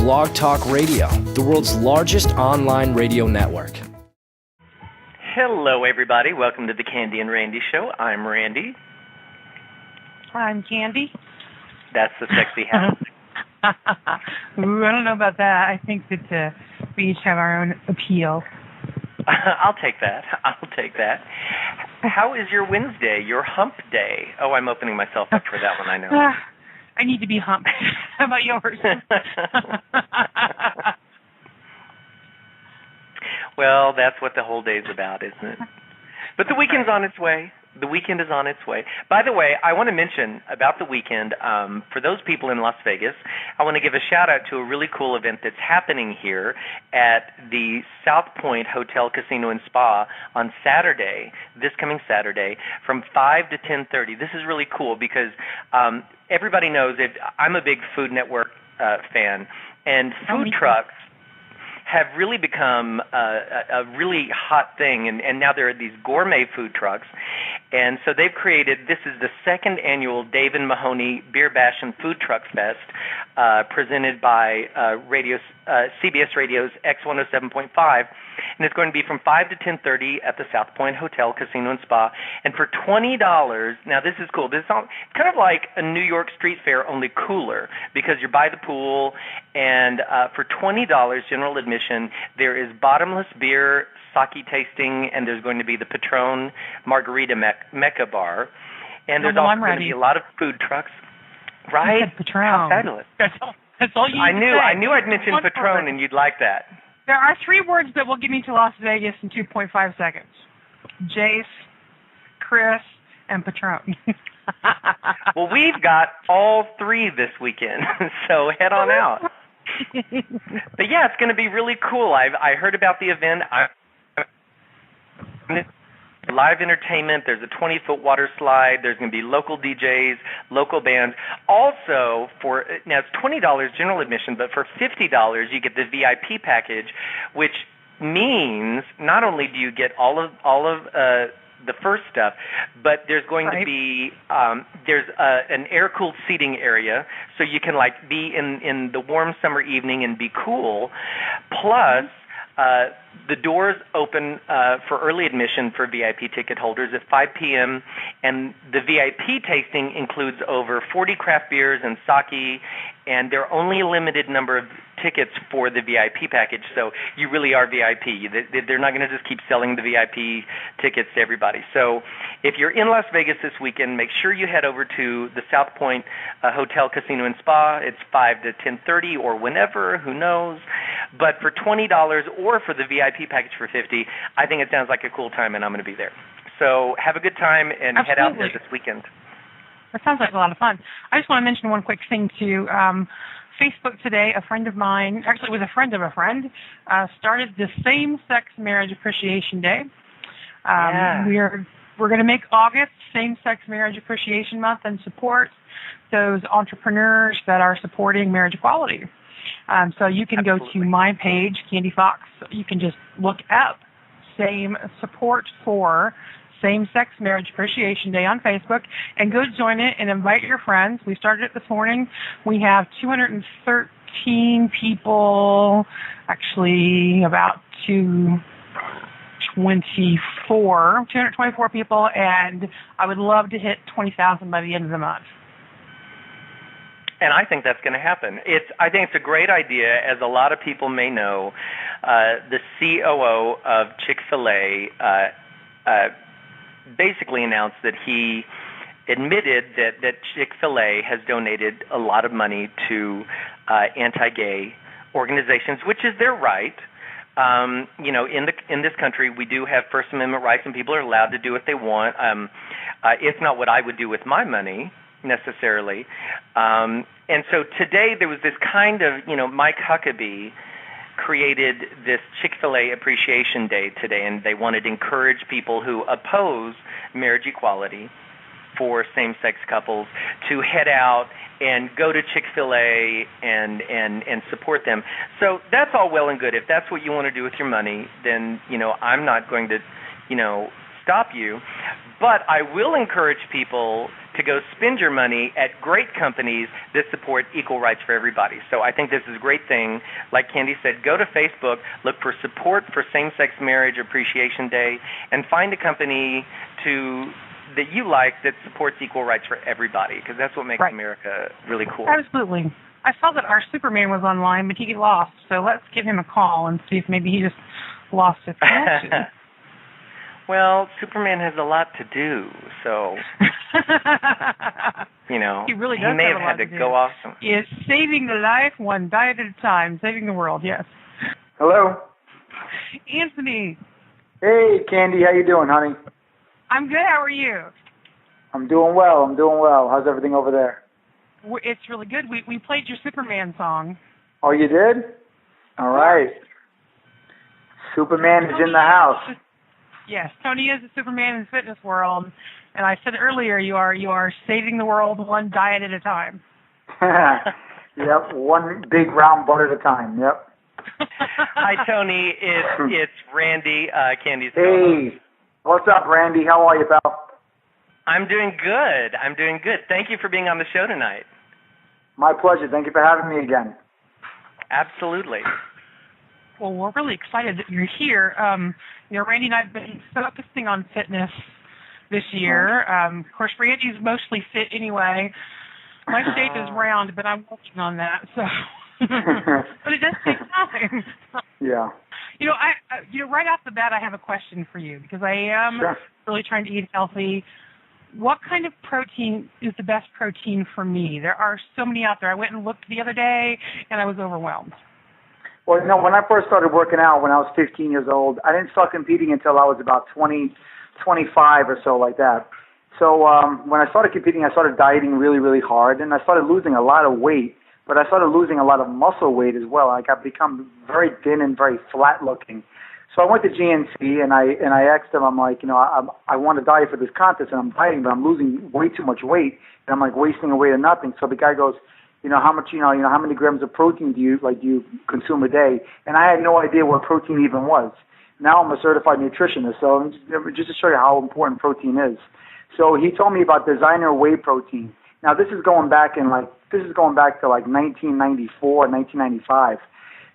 Blog Talk Radio, the world's largest online radio network. Hello, everybody. Welcome to the Candi and Randy Show. I'm Randy. I'm Candi. That's the sexy house. Ooh, I don't know about that. I think that we each have our own appeal. I'll take that. How is your Wednesday, your hump day? Oh, I'm opening myself up for that one, I know. I need to be humped. How about yours? Well, that's what the whole day's about, isn't it? But the weekend's on its way. The weekend is on its way. By the way, I want to mention about the weekend, for those people in Las Vegas, I want to give a shout-out to a really cool event that's happening here at the South Point Hotel, Casino, and Spa on Saturday, this coming Saturday, from 5 to 10:30. This is really cool because everybody knows that I'm a big Food Network fan, and food trucks have really become a really hot thing, and now there are these gourmet food trucks. And so they've created, this is the second annual Dave and Mahoney Beer Bash and Food Truck Fest, presented by CBS Radio's X107.5, and it's going to be from 5 to 10:30 at the South Point Hotel, Casino, and Spa. And for $20, now this is cool, it's kind of like a New York street fair, only cooler, because you're by the pool, and for $20 general admission, there is bottomless beer, sake tasting, and there's going to be the Patron Margarita Mecca Bar. And there's also going to be a lot of food trucks. Right? You said Patron. How fabulous. That's all you I need knew to say. I knew I'd mention Patron, and you'd like that. There are 3 words that will get me to Las Vegas in 2.5 seconds. Jace, Chris, and Patron. Well, we've got all 3 this weekend, so head on out. But yeah, it's going to be really cool. I heard about the event. Live entertainment. There's a 20-foot water slide. There's going to be local DJs, local bands. Also, now it's $20 general admission, but for $50 you get the VIP package, which means not only do you get all of the first stuff, but there's going to be there's an air-cooled seating area, so you can be in the warm summer evening and be cool. Plus, the doors open for early admission for VIP ticket holders at 5 p.m., and the VIP tasting includes over 40 craft beers and sake, and there are only a limited number of tickets for the VIP package, so you really are VIP. They're not going to just keep selling the VIP tickets to everybody. So if you're in Las Vegas this weekend, make sure you head over to the South Point Hotel, Casino, and Spa. It's 5 to 10:30 or whenever, who knows. But for $20 or for the VIP package for $50, I think it sounds like a cool time, and I'm going to be there. So have a good time and head out there this weekend. That sounds like a lot of fun. I just want to mention one quick thing, too. Facebook today, a friend of mine, actually it was a friend of a friend, started the Same-Sex Marriage Appreciation Day. We're going to make August Same-Sex Marriage Appreciation Month and support those entrepreneurs that are supporting marriage equality. So you can go to my page, Candy Fox. You can just look up support for Same-Sex Marriage Appreciation Day on Facebook and go join it and invite your friends. We started it this morning. We have 213 people, actually about 224 people, and I would love to hit 20,000 by the end of the month. And I think that's going to happen. I think it's a great idea. As a lot of people may know, the COO of Chick-fil-A basically announced that he admitted that Chick-fil-A has donated a lot of money to anti-gay organizations, which is their right. In this country, we do have First Amendment rights, and people are allowed to do what they want. It's not what I would do with my money, necessarily. And so today there was this kind of, Mike Huckabee created this Chick-fil-A Appreciation Day today, and they wanted to encourage people who oppose marriage equality for same-sex couples to head out and go to Chick-fil-A and support them. So that's all well and good. If that's what you want to do with your money, then, I'm not going to, stop you. But I will encourage people to go spend your money at great companies that support equal rights for everybody. So I think this is a great thing. Like Candi said, go to Facebook, look for support for Same-Sex Marriage Appreciation Day, and find a company that you like that supports equal rights for everybody, because that's what makes America really cool. Absolutely. I saw that our Superman was online, but he got lost, so let's give him a call and see if maybe he just lost his connection. Well, Superman has a lot to do, so he really does. He may have had to go off. It's saving the life one diet at a time, saving the world. Yes. Hello, Anthony. Hey, Candi, how you doing, honey? I'm good. How are you? I'm doing well. How's everything over there? It's really good. We played your Superman song. Oh, you did? All right. Superman is in the house. Yes, Tony is a Superman in the fitness world, and I said earlier you are saving the world one diet at a time. Yep, one big round butt at a time. Yep. Hi, Tony. It's Randy, Candi's Hey, what's up, Randy? How are you, pal? I'm doing good. Thank you for being on the show tonight. My pleasure. Thank you for having me again. Absolutely. Well, we're really excited that you're here. Randy and I have been focusing on fitness this year. Of course, Randy's mostly fit anyway. My shape is round, but I'm working on that. So, but it does take time. Yeah. Right off the bat, I have a question for you because I am really trying to eat healthy. What kind of protein is the best protein for me? There are so many out there. I went and looked the other day, and I was overwhelmed. Well, when I first started working out when I was 15 years old, I didn't start competing until I was about 20, 25 or so like that. So when I started competing, I started dieting really, really hard, and I started losing a lot of weight, but I started losing a lot of muscle weight as well. Like I've become very thin and very flat looking. So I went to GNC and I asked them, I'm like, I want to diet for this contest and I'm dieting, but I'm losing way too much weight and I'm like wasting away to nothing. So the guy goes, how many grams of protein do you consume a day? And I had no idea what protein even was. Now I'm a certified nutritionist, so just to show you how important protein is. So he told me about designer whey protein. Now this is going back to like 1994, 1995.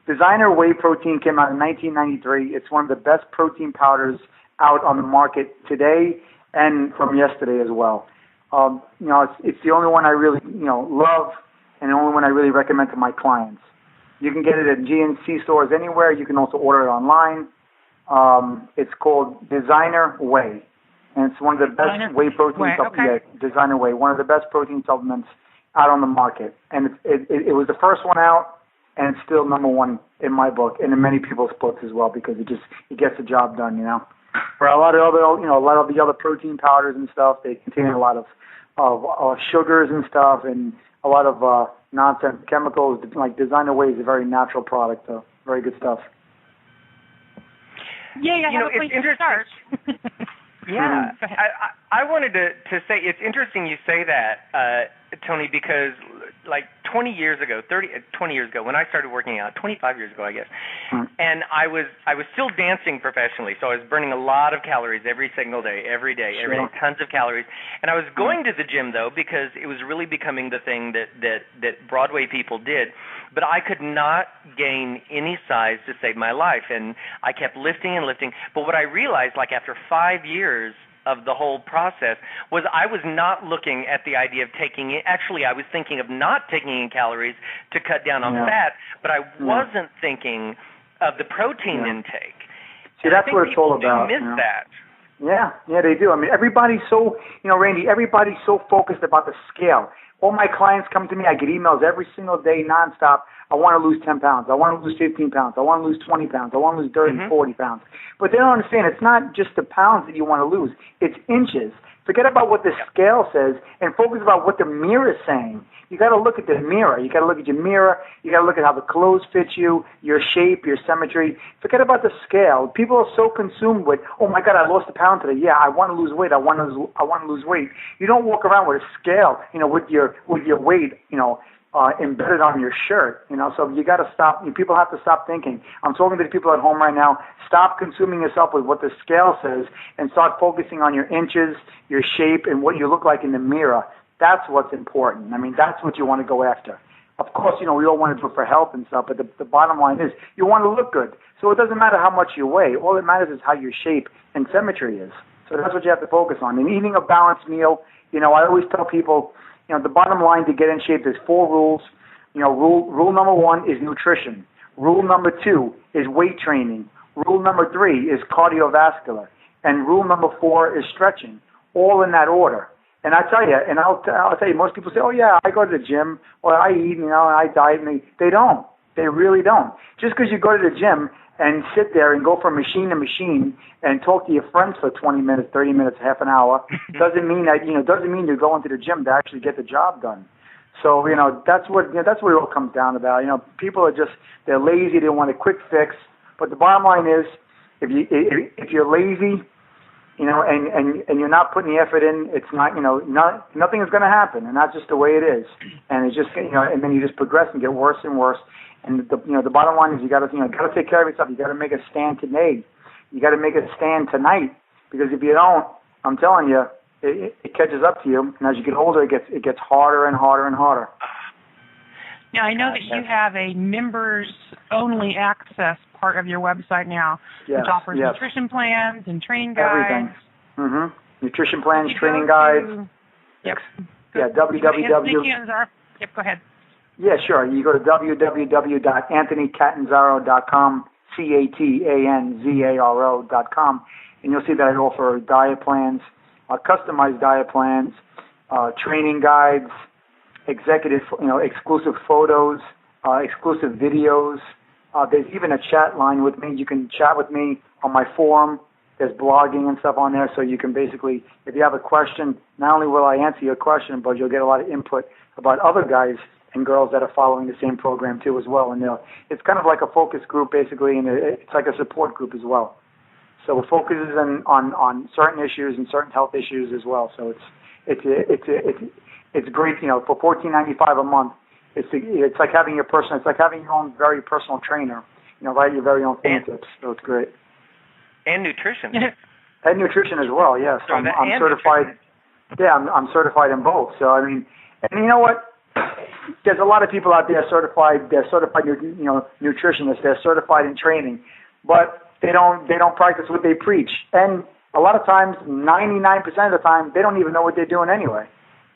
Designer whey protein came out in 1993. It's one of the best protein powders out on the market today and from yesterday as well. It's the only one I really love, and the only one I really recommend to my clients. You can get it at GNC stores anywhere. You can also order it online. It's called Designer Whey, and it's one of the best whey protein supplements. Designer Whey, one of the best protein supplements out on the market, and it was the first one out, and it's still number one in my book and in many people's books as well because it gets the job done. For a lot of the other protein powders and stuff, they contain a lot of sugars and stuff and a lot of nonsense chemicals. Like Designer Whey is a very natural product, though. Very good stuff. Yeah, I have a place to start. Yeah, I wanted to say it's interesting you say that, Tony, because like 20 years ago, when I started working out, 25 years ago, I guess, and I was still dancing professionally, so I was burning a lot of calories every single day, every day, tons of calories, and I was going to the gym though because it was really becoming the thing that Broadway people did, but I could not gain any size to save my life, and I kept lifting and lifting. But what I realized, like after 5 years of the whole process, was I was not looking at the idea of taking it. Actually, I was thinking of not taking in calories to cut down on fat, but I wasn't thinking of the protein intake. See, that's what it's all about. People do miss that. Yeah, they do. I mean, everybody's so, Randy, everybody's so focused about the scale. All my clients come to me. I get emails every single day, nonstop. I want to lose 10 pounds. I want to lose 15 pounds. I want to lose 20 pounds. I want to lose 30, 40 pounds. But they don't understand. It's not just the pounds that you want to lose. It's inches. Forget about what the scale says and focus about what the mirror is saying. You got to look at the mirror. You got to look at your mirror. You got to look at how the clothes fit you, your shape, your symmetry. Forget about the scale. People are so consumed with, oh my God, I lost a pound today. Yeah, I want to lose weight. I want to lose weight. You don't walk around with a scale, with your weight, embedded on your shirt, so you got to stop. People have to stop thinking. I'm talking to the people at home right now. Stop consuming yourself with what the scale says and start focusing on your inches, your shape, and what you look like in the mirror. That's what's important. I mean, that's what you want to go after. Of course, we all want to do it for health and stuff, but the bottom line is you want to look good. So it doesn't matter how much you weigh. All that matters is how your shape and symmetry is. So that's what you have to focus on. And eating a balanced meal, I always tell people, the bottom line to get in shape, there's 4 rules. Rule number 1 is nutrition. Rule number 2 is weight training. Rule number 3 is cardiovascular. And rule number 4 is stretching, all in that order. And I tell you, and I'll tell you, most people say, oh, yeah, I go to the gym, or I eat, and I diet. And they don't. They really don't. Just because you go to the gym and sit there and go from machine to machine and talk to your friends for 20 minutes, 30 minutes, half an hour, doesn't mean that, doesn't mean you're going to the gym to actually get the job done. So, that's what it all comes down about. People are they're lazy, they want a quick fix. But the bottom line is, if you're lazy, and you're not putting the effort in, it's not, nothing is going to happen, and that's just the way it is. And it's just, and then you just progress and get worse and worse. And the bottom line is you got to take care of yourself. You got to make a stand today. You got to make a stand tonight, because if you don't, I'm telling you, it catches up to you. And as you get older, it gets harder and harder and harder. Now, I know that you have a members-only access part of your website now, which offers nutrition plans and training guides. Everything. Nutrition plans, training guides. Yep. Yeah, www. Yep, go ahead. Yeah, sure. You go to www.AnthonyCatanzaro.com, CatanZaro.com, and you'll see that I offer diet plans, customized diet plans, training guides, exclusive photos, exclusive videos. There's even a chat line with me. You can chat with me on my forum. There's blogging and stuff on there, so you can basically, if you have a question, not only will I answer your question, but you'll get a lot of input about other guys and girls that are following the same program too as well. And it's kind of like a focus group basically, and it's like a support group as well. So it focuses on certain issues and certain health issues as well. So it's great. For $14.95 a month, it's like having your own very personal trainer. Right, your very own fingertips. So it's great. And nutrition. And nutrition as well. Yes, I'm certified. Nutrition. Yeah, I'm certified in both. So I mean, and you know what? There's a lot of people out there certified. They're certified, nutritionists. They're certified in training, but they don't practice what they preach. And a lot of times, 99% of the time, they don't even know what they're doing anyway.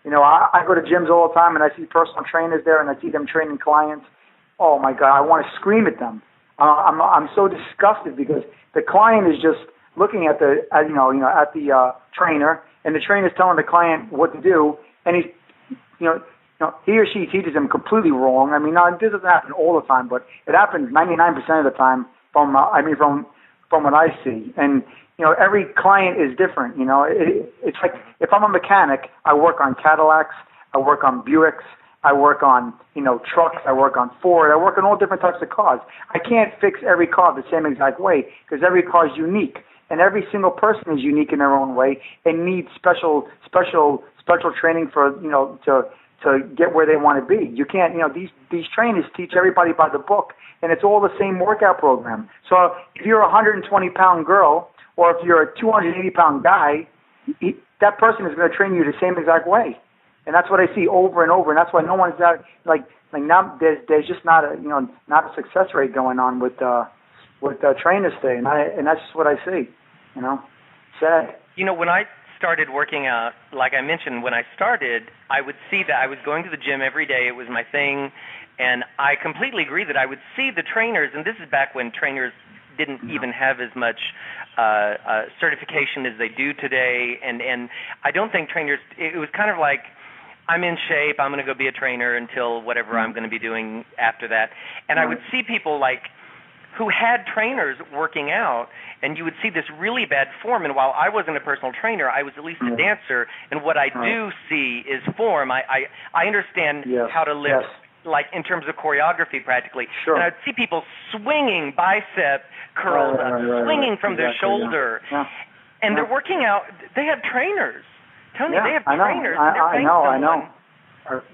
I go to gyms all the time, and I see personal trainers there, and I see them training clients. Oh my God, I want to scream at them. I'm so disgusted because the client is just looking at the trainer, and the trainer's telling the client what to do, and he or she teaches them completely wrong. I mean, now, this doesn't happen all the time, but it happens 99% of the time from what I see. And every client is different. It's like if I'm a mechanic, I work on Cadillacs, I work on Buicks, I work on trucks, I work on Ford, I work on all different types of cars. I can't fix every car the same exact way because every car is unique, and every single person is unique in their own way and needs special training for to get where they want to be. You can't, these trainers teach everybody by the book, and it's all the same workout program. So if you're a 120-pound girl or if you're a 280-pound guy, that person is going to train you the same exact way. And that's what I see over and over, and that's why no one's that like now. There's just not a not a success rate going on with trainers today, and that's just what I see. Sad. When I started working out, like I mentioned, when I started, I would see that I was going to the gym every day. It was my thing, and I completely agree that I would see the trainers, and this is back when trainers didn't even have as much certification as they do today, and I don't think trainers, it was kind of like, I'm in shape, I'm going to go be a trainer until whatever I'm going to be doing after that. And I would see people like who had trainers working out, and you would see this really bad form. And while I wasn't a personal trainer, I was at least a dancer. And what I do see is form. I understand how to lift, like in terms of choreography practically. Sure. And I'd see people swinging bicep curls, swinging from their shoulder. Yeah. And they're working out. They have trainers. Tony, they have I know. trainers. I know.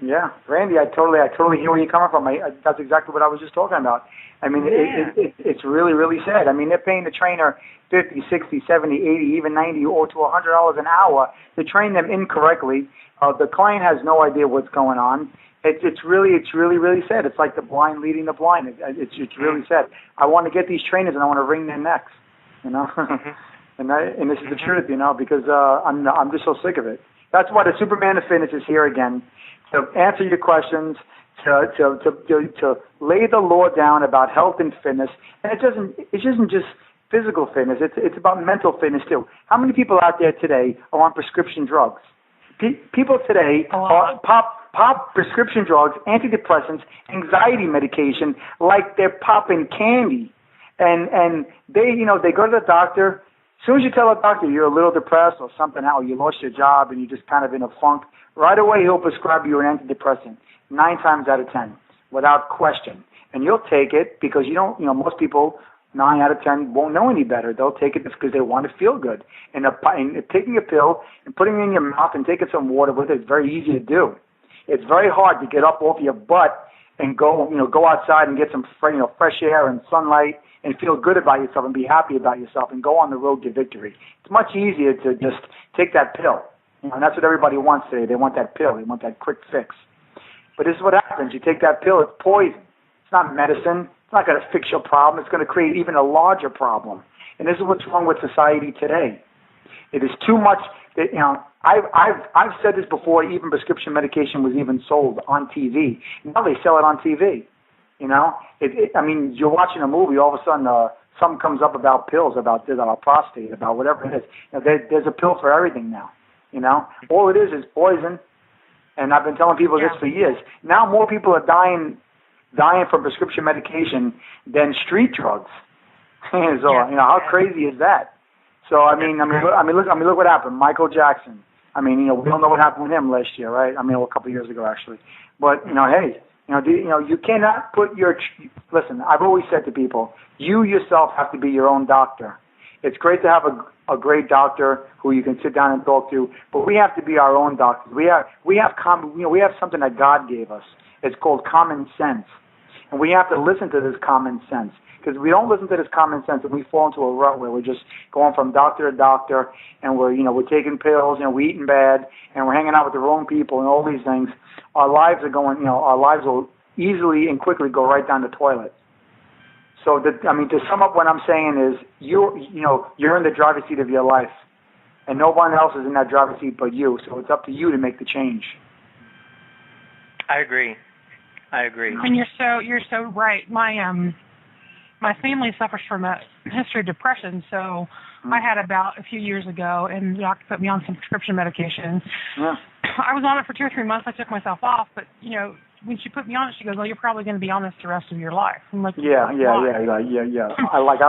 Yeah, Randy, I totally hear where you're coming from. That's exactly what I was just talking about. I mean, it's really, really sad. I mean, they're paying the trainer $50, $60, $70, $80, even $90 or to $100 an hour to train them incorrectly. The client has no idea what's going on. It's really sad. It's like the blind leading the blind. It's really sad. I want to get these trainers and I want to wring their necks, you know. And this is the truth, you know, because I'm just so sick of it. That's why the Superman of Fitness is here again, to answer your questions, to lay the law down about health and fitness. And it isn't just physical fitness. It's about mental fitness too. How many people out there today are on prescription drugs? People today pop prescription drugs, antidepressants, anxiety medication like they're popping candy, and they go to the doctor. As soon as you tell a doctor you're a little depressed or something, or you lost your job and you're just kind of in a funk, right away he'll prescribe you an antidepressant 9 times out of 10 without question. And you'll take it because most people 9 out of 10 won't know any better. They'll take it just because they want to feel good. And taking a pill and putting it in your mouth and taking some water with it is very easy to do. It's very hard to get up off your butt and go outside and get some fresh air and sunlight and feel good about yourself and be happy about yourself and go on the road to victory. It's much easier to just take that pill. And that's what everybody wants today. They want that pill. They want that quick fix. But this is what happens. You take that pill, it's poison. It's not medicine. It's not going to fix your problem. It's going to create even a larger problem. And this is what's wrong with society today. It is too much. I've said this before. Even prescription medication was even sold on TV. Now they sell it on TV. You know, I mean, you're watching a movie. All of a sudden, something comes up about pills, about this, about prostate, about whatever it is. There's a pill for everything now. You know, all it is poison. And I've been telling people this for years. Now more people are dying from prescription medication than street drugs. So how crazy is that? So I mean, look what happened. Michael Jackson. I mean, we don't know what happened with him last year, right? I mean, a couple of years ago actually. But hey, you cannot put listen. I've always said to people, you yourself have to be your own doctor. It's great to have a great doctor who you can sit down and talk to, but we have to be our own doctors. We have something that God gave us. It's called common sense, and we have to listen to this common sense. Because if we don't listen to this common sense, and we fall into a rut where we're just going from doctor to doctor, and we're taking pills, we're eating bad, and we're hanging out with the wrong people, and all these things, our lives will easily and quickly go right down the toilet. So, to sum up what I'm saying is, you're in the driver's seat of your life, and no one else is in that driver's seat but you. So it's up to you to make the change. I agree. And you're so right. My family suffers from a history of depression, so I had a bout a few years ago, and the doctor put me on some prescription medication. Yeah. I was on it for 2 or 3 months. I took myself off, but when she put me on it, she goes, "Well, you're probably going to be on this the rest of your life." I'm like, yeah. I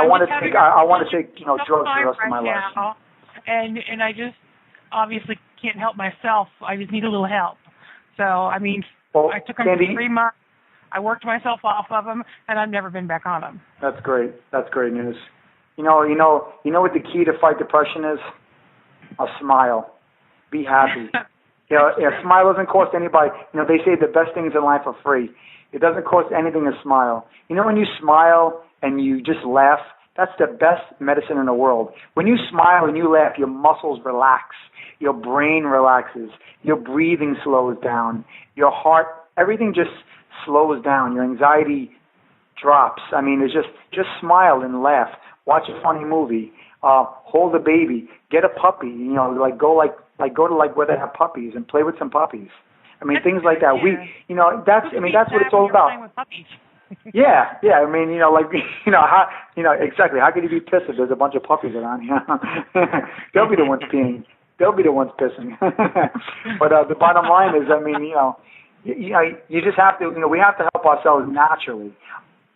want to take drugs the rest of my life. And I just obviously can't help myself. I just need a little help. So I took them for 3 months. I worked myself off of them, and I've never been back on them. That's great. That's great news. You know what the key to fight depression is? A smile. Be happy. A smile doesn't cost anybody. They say the best things in life are free. It doesn't cost anything to smile. When you smile and you just laugh, that's the best medicine in the world. When you smile and you laugh, your muscles relax. Your brain relaxes. Your breathing slows down. Your heart, everything just slows down. Your anxiety drops. It's just smile and laugh. Watch a funny movie. Hold a baby. Get a puppy. Go to where they have puppies and play with some puppies. Things like that. That's what it's all about. Yeah. Exactly. How could you be pissed if there's a bunch of puppies around here? They'll be the ones peeing. They'll be the ones pissing. But the bottom line is, you just have to, we have to help ourselves naturally.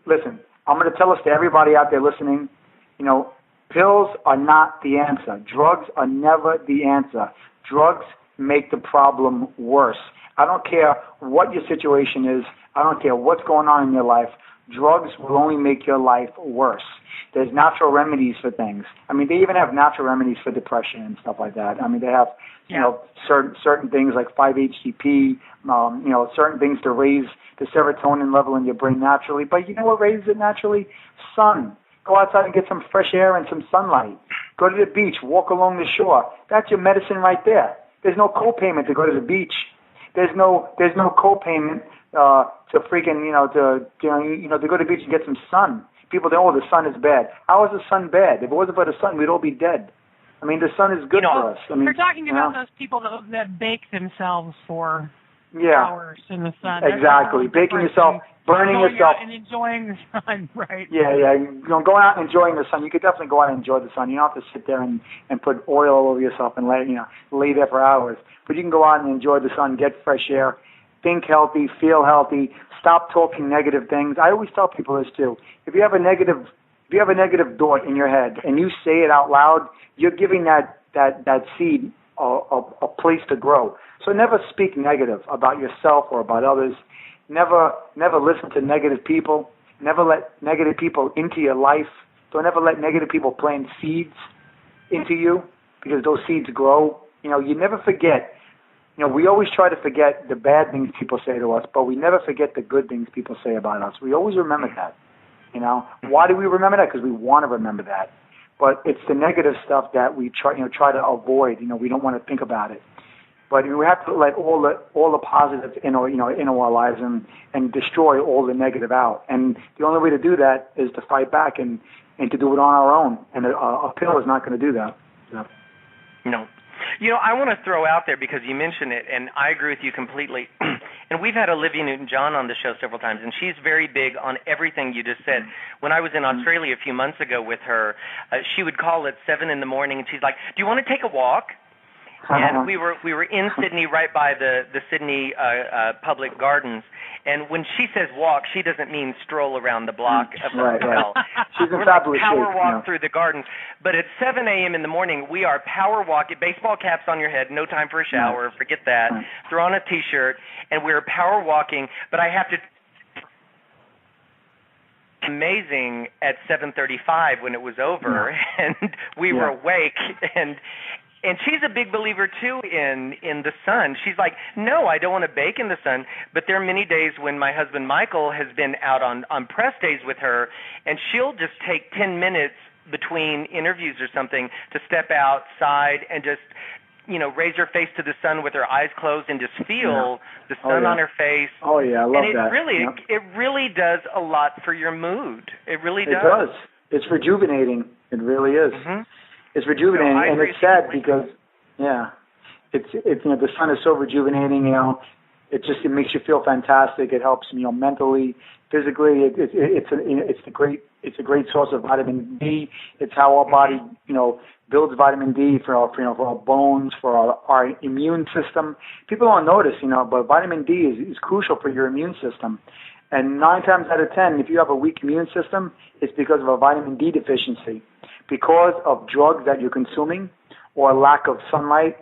Listen, I'm going to tell this to everybody out there listening. Pills are not the answer. Drugs are never the answer. Drugs make the problem worse. I don't care what your situation is. I don't care what's going on in your life. drugs will only make your life worse. There's natural remedies for things. I mean, they even have natural remedies for depression and stuff like that. I mean, they have, certain things like 5-HTP, certain things to raise the serotonin level in your brain naturally. But you know what raises it naturally? Sun. Go outside and get some fresh air and some sunlight. Go to the beach. Walk along the shore. That's your medicine right there. There's no co-payment to go to the beach. There's no co-payment to freaking to go to the beach and get some sun. People think, the sun is bad. How is the sun bad? If it wasn't for the sun, we'd all be dead. I mean, the sun is good for us. I mean, you're talking about those people that bake themselves for hours in the sun. Exactly. Baking yourself, burning yourself. And enjoying the sun, right? Yeah. Going out and enjoying the sun. You could definitely go out and enjoy the sun. You don't have to sit there and put oil all over yourself and lay there for hours. But you can go out and enjoy the sun, get fresh air, think healthy, feel healthy, stop talking negative things. I always tell people this too. If you have a negative thought in your head and you say it out loud, you're giving that seed a place to grow. So never speak negative about yourself or about others. Never listen to negative people. Never let negative people into your life. Don't ever let negative people plant seeds into you, because those seeds grow. You never forget. We always try to forget the bad things people say to us, but we never forget the good things people say about us. We always remember that. Why do we remember that? Because we want to remember that. But it's the negative stuff that we try to avoid. We don't want to think about it. But we have to let all the positive in our lives and destroy all the negative out. And the only way to do that is to fight back and to do it on our own. And a pill is not going to do that. No. I want to throw out there, because you mentioned it, and I agree with you completely. And we've had Olivia Newton-John on the show several times, and she's very big on everything you just said. When I was in Australia a few months ago with her, she would call at 7 in the morning, and she's like, "Do you want to take a walk?" And we were in Sydney, right by the Sydney Public Gardens. And when she says walk, she doesn't mean stroll around the block of the hotel. She's in we're fabulous like power shape, walk through the gardens. But at 7 a.m. in the morning, we are power walking, baseball caps on your head, no time for a shower, forget that. Throw on a T-shirt, and we're power walking. But I have to... amazing at 7:35 when it was over, and we were awake, and she's a big believer, too, in the sun. She's like, no, I don't want to bake in the sun. But there are many days when my husband, Michael, has been out on press days with her, and she'll just take 10 minutes between interviews or something to step outside and just, raise her face to the sun with her eyes closed and just feel the sun on her face. Oh, yeah, I love that. And it really does a lot for your mood. It really does. It does. It's rejuvenating. It really is. Mm-hmm. It's rejuvenating, and it's sad because, it's the sun is so rejuvenating. It makes you feel fantastic. It helps mentally, physically. It's a great source of vitamin D. It's how our body builds vitamin D for our bones, for our immune system. People don't notice, but vitamin D is crucial for your immune system. And 9 times out of 10, if you have a weak immune system, it's because of a vitamin D deficiency. Because of drugs that you're consuming, or lack of sunlight,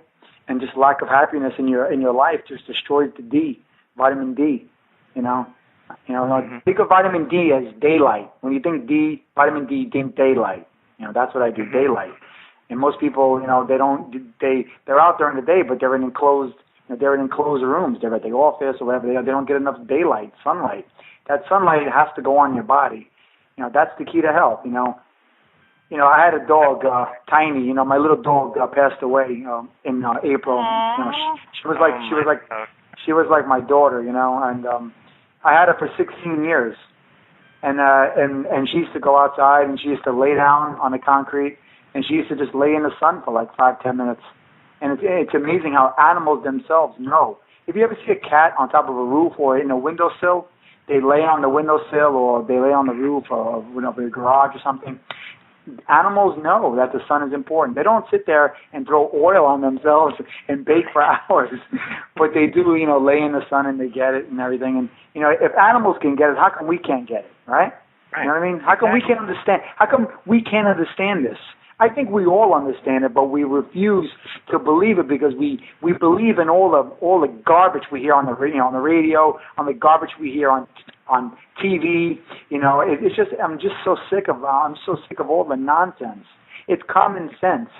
and just lack of happiness in your life, just destroys the vitamin D. Think of vitamin D as daylight. When you think vitamin D, think daylight. That's what I do, daylight. And most people, they're out during the day, but they're in enclosed rooms. They're at the office or whatever. They don't get enough daylight, sunlight. That sunlight has to go on your body. That's the key to health. I had a dog, Tiny. My little dog passed away in April. She was like my daughter. And I had her for 16 years. And she used to go outside and she used to lay down on the concrete and she used to just lay in the sun for like 5-10 minutes. And it's amazing how animals themselves know. If you ever see a cat on top of a roof or in a windowsill, they lay on the windowsill or they lay on the roof or a garage or something. Animals know that the sun is important. They don't sit there and throw oil on themselves and bake for hours, but they do, lay in the sun and they get it and everything. And, if animals can get it, how come we can't get it, right? You know what I mean? How come we can't understand? How come we can't understand this? I think we all understand it, but we refuse to believe it because we believe in all the garbage we hear on the radio, on the garbage we hear on on TV. You know, it's just I'm so sick of all the nonsense. It's common sense.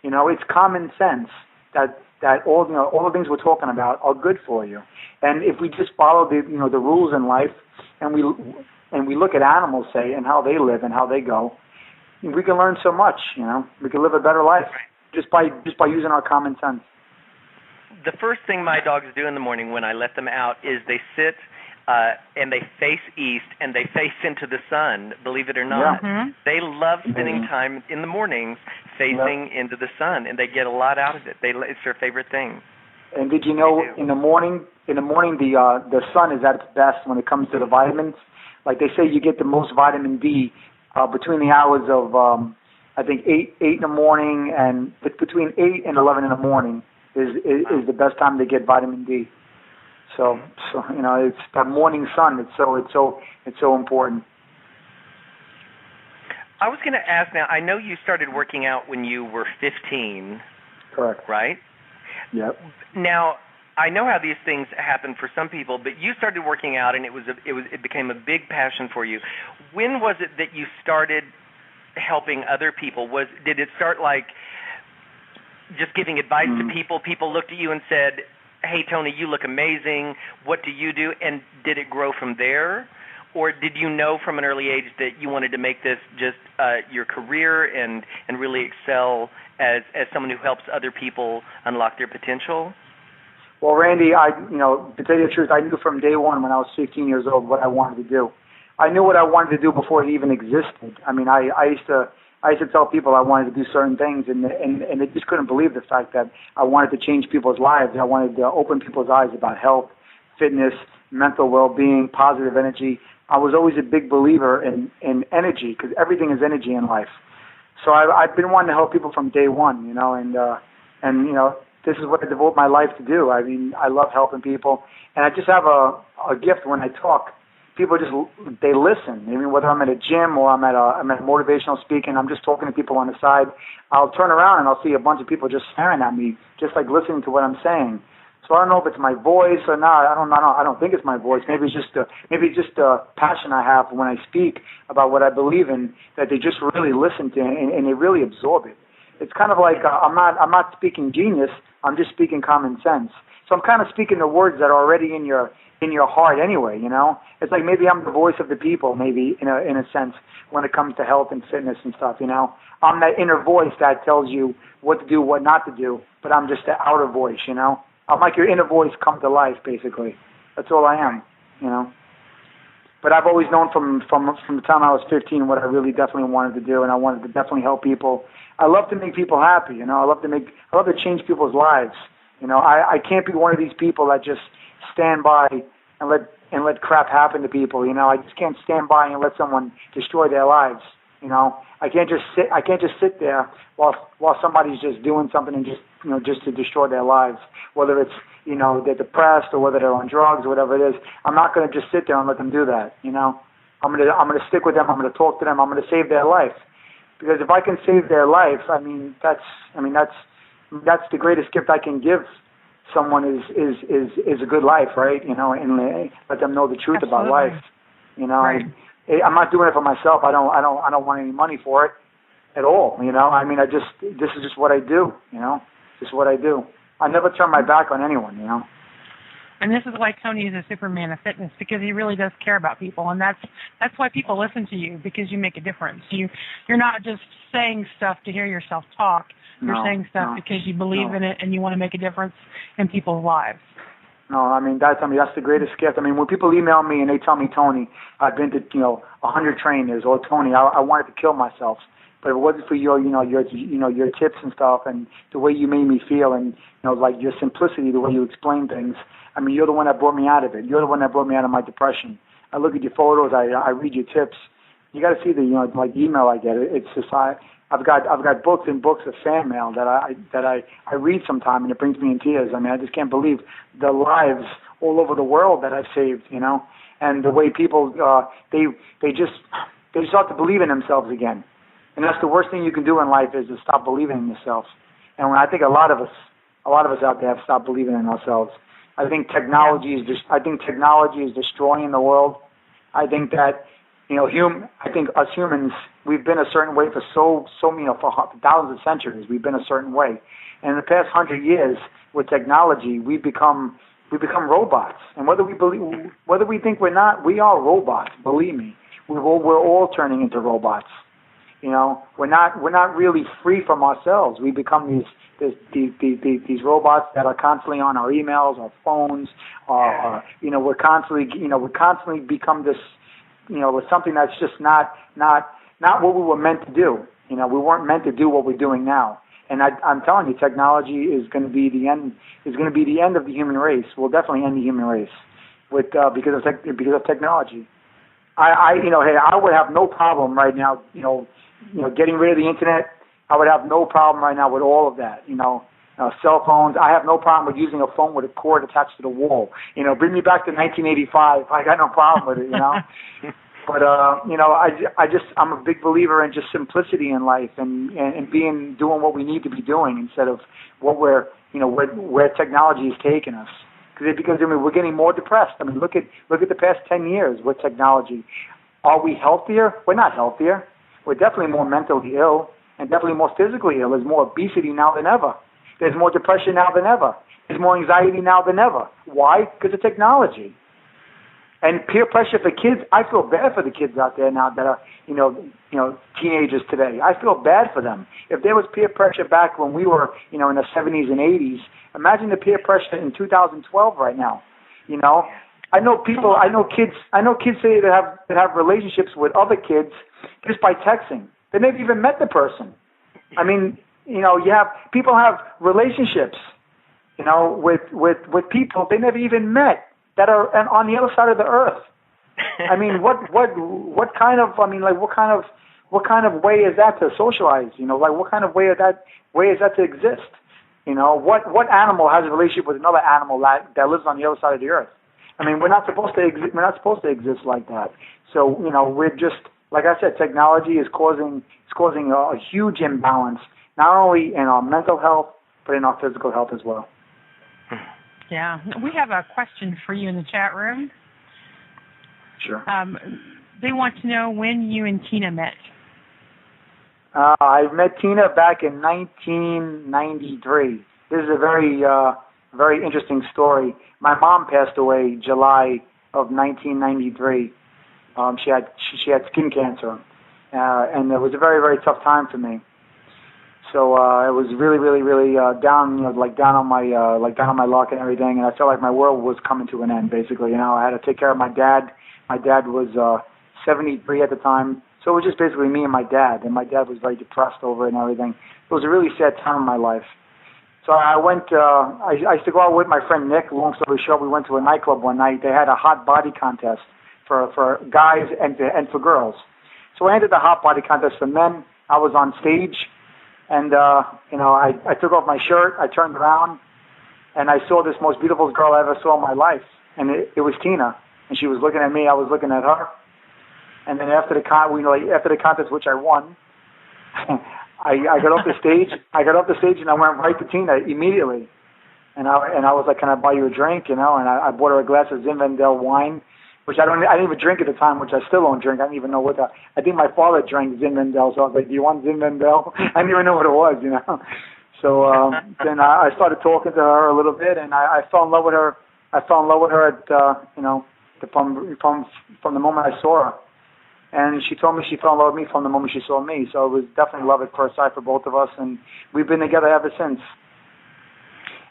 You know, it's common sense that all the things we're talking about are good for you. And if we just follow the rules in life, and we look at animals, say, and how they live and how they go, we can learn so much. You know, we can live a better life just by using our common sense. The first thing my dogs do in the morning when I let them out is they sit and they face east and they face into the sun, believe it or not. Yeah. Mm-hmm. They love spending time in the mornings facing into the sun, and they get a lot out of it. It's their favorite thing. And did you know in the morning the sun is at its best when it comes to the vitamins? Like they say, you get the most vitamin D between the hours of I think 8 in the morning and between 8 and 11 in the morning is the best time to get vitamin D. So you know, it's that morning sun. It's so important. I was going to ask now. I know you started working out when you were 15. Correct. Right? Yep. Now, I know how these things happen for some people, but you started working out, and it became a big passion for you. When was it that you started helping other people? Did it start like just giving advice to people? People looked at you and said, "Hey, Tony, you look amazing. What do you do?" And did it grow from there? Or did you know from an early age that you wanted to make this just your career and really excel as someone who helps other people unlock their potential? Well, Randy, to tell you the truth, I knew from day one when I was 15 years old what I wanted to do. I knew what I wanted to do before it even existed. I mean, I used to tell people I wanted to do certain things, and they just couldn't believe the fact that I wanted to change people's lives. I wanted to open people's eyes about health, fitness, mental well-being, positive energy. I was always a big believer in energy, because everything is energy in life. So I've been wanting to help people from day one, and this is what I devote my life to do. I mean, I love helping people, and I just have a gift when I talk. People they listen. I mean, whether I'm at a gym or I'm at motivational speaking, I'm just talking to people on the side. I'll turn around and I'll see a bunch of people just staring at me, just like listening to what I'm saying. So I don't know if it's my voice or not. I don't think it's my voice. Maybe it's just a passion I have when I speak about what I believe in, that they just really listen to and they really absorb it. It's kind of like I'm not speaking genius. I'm just speaking common sense. So I'm kind of speaking the words that are already in your heart anyway. You know, it's like maybe I'm the voice of the people, maybe in a sense when it comes to health and fitness and stuff. You know, I'm that inner voice that tells you what to do, what not to do. But I'm just the outer voice. You know. I'm like your inner voice come to life, basically. That's all I am, you know. But I've always known from the time I was 15 what I really definitely wanted to do, and I wanted to definitely help people. I love to make people happy, you know. I love to change people's lives, you know. I can't be one of these people that just stand by and let crap happen to people, you know. I just can't stand by and let someone destroy their lives, you know. I can't just sit there while somebody's just doing something and just to destroy their lives, whether it's, you know, they're depressed or whether they're on drugs or whatever it is. I'm not going to just sit there and let them do that, you know. I'm going to stick with them. I'm going to talk to them. I'm going to save their life, because if I can save their life, that's the greatest gift I can give someone is a good life, right? You know, and let them know the truth about life. You know, right. I'm not doing it for myself. I don't want any money for it at all. You know, I mean, this is just what I do. You know, just what I do. I never turn my back on anyone. You know. And this is why Tony is a Superman of fitness, because he really does care about people, and that's why people listen to you, because you make a difference. You're not just saying stuff to hear yourself talk. You're saying stuff because you believe in it and you want to make a difference in people's lives. No, I mean that's the greatest gift. I mean, when people email me and they tell me, Tony, I've been to 100 trainers, or Tony, I wanted to kill myself, but if it wasn't for your tips and stuff and the way you made me feel, and like your simplicity, the way you explain things. I mean, you're the one that brought me out of it. You're the one that brought me out of my depression. I look at your photos. I read your tips. You got to see the like email I get. It's just I've got books and books of fan mail that I read sometime, and it brings me in tears. I mean, I just can't believe the lives all over the world that I've saved. You know, and the way people they just start to believe in themselves again. And that's the worst thing you can do in life, is to stop believing in yourself. And when I think a lot of us out there have stopped believing in ourselves. I think technology is destroying the world. I think that, I think us humans, we've been a certain way for for thousands of centuries. We've been a certain way, and in the past 100 years, with technology, we've become robots. And whether we think we're not, we are robots. Believe me, we're all turning into robots. We're not really free from ourselves. We become these robots that are constantly on our emails, our phones. We're constantly become this. With something that's just not what we were meant to do. We weren't meant to do what we're doing now. And I'm telling you, technology is going to be the end. Is going to be the end of the human race. We'll definitely end the human race because of technology. I would have no problem right now. Getting rid of the internet. I would have no problem right now with all of that. Cell phones. I have no problem with using a phone with a cord attached to the wall. Bring me back to 1985. I got no problem with it. But I'm a big believer in just simplicity in life and doing what we need to be doing instead of what where technology is taking us. Because we're getting more depressed. Look at the past 10 years with technology. Are we healthier? We're not healthier. We're definitely more mentally ill and definitely more physically ill. There's more obesity now than ever. There's more depression now than ever. There's more anxiety now than ever. Why? Because of technology. And peer pressure for kids, I feel bad for the kids out there now that are, teenagers today. I feel bad for them. If there was peer pressure back when we were, in the 70s and 80s, imagine the peer pressure in 2012 right now. I know kids say that have relationships with other kids just by texting. They never even met the person. People have relationships, with people they never even met that are on the other side of the earth. What kind of way is that to socialize? What kind of way is that to exist? What animal has a relationship with another animal that lives on the other side of the earth? We're not supposed to exist like that. So, we're just, like I said, technology is causing a huge imbalance, not only in our mental health, but in our physical health as well. Yeah. We have a question for you in the chat room. Sure. They want to know when you and Tina met. I met Tina back in 1993. This is a very interesting story. My mom passed away July of 1993. She had skin cancer, and it was a very, very tough time for me. So it was really, really, really down, down on my luck and everything. And I felt like my world was coming to an end. Basically, I had to take care of my dad. My dad was 73 at the time, so it was just basically me and my dad. And my dad was very depressed over it and everything. It was a really sad time in my life. So I went. I used to go out with my friend Nick. Long story short, we went to a nightclub one night. They had a hot body contest for guys and for girls. So I entered the hot body contest for men. I was on stage, and I took off my shirt. I turned around, and I saw this most beautiful girl I ever saw in my life, and it was Tina. And she was looking at me. I was looking at her. And then after the contest, which I won, I got off the stage. And I went right to Tina immediately. And I was like, "Can I buy you a drink?" And I bought her a glass of Zinfandel wine, which I didn't even drink at the time, which I still don't drink. I don't even know what that. I think my father drank Zinfandel, so I was like, "Do you want Zinfandel?" I didn't even know what it was, So then I started talking to her a little bit, and I fell in love with her. I fell in love with her at from the moment I saw her. And she told me she fell in love with me from the moment she saw me. So it was definitely love at first sight for both of us, and we've been together ever since.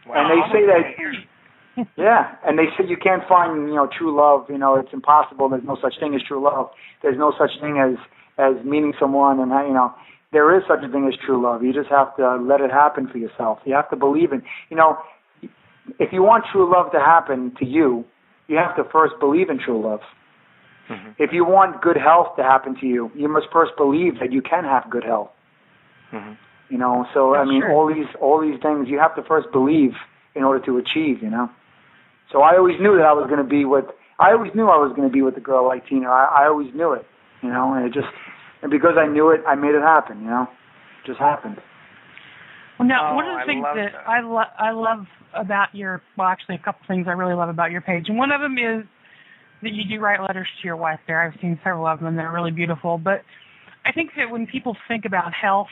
Wow. And they say that, yeah, and they say you can't find, true love. It's impossible. There's no such thing as true love. There's no such thing as meeting someone, and there is such a thing as true love. You just have to let it happen for yourself. You have to believe in. If you want true love to happen to you, you have to first believe in true love. Mm-hmm. If you want good health to happen to you, you must first believe that you can have good health. Mm-hmm. So that's true. all these things you have to first believe in order to achieve. So I always knew that I was going to be with. I always knew I was going to be with a girl like Tina. I always knew it. And because I knew it, I made it happen. It just happened. Well, now one of the things that I love about actually a couple things I really love about your page, and one of them is that you do write letters to your wife there. I've seen several of them, and they're really beautiful. But I think that when people think about health,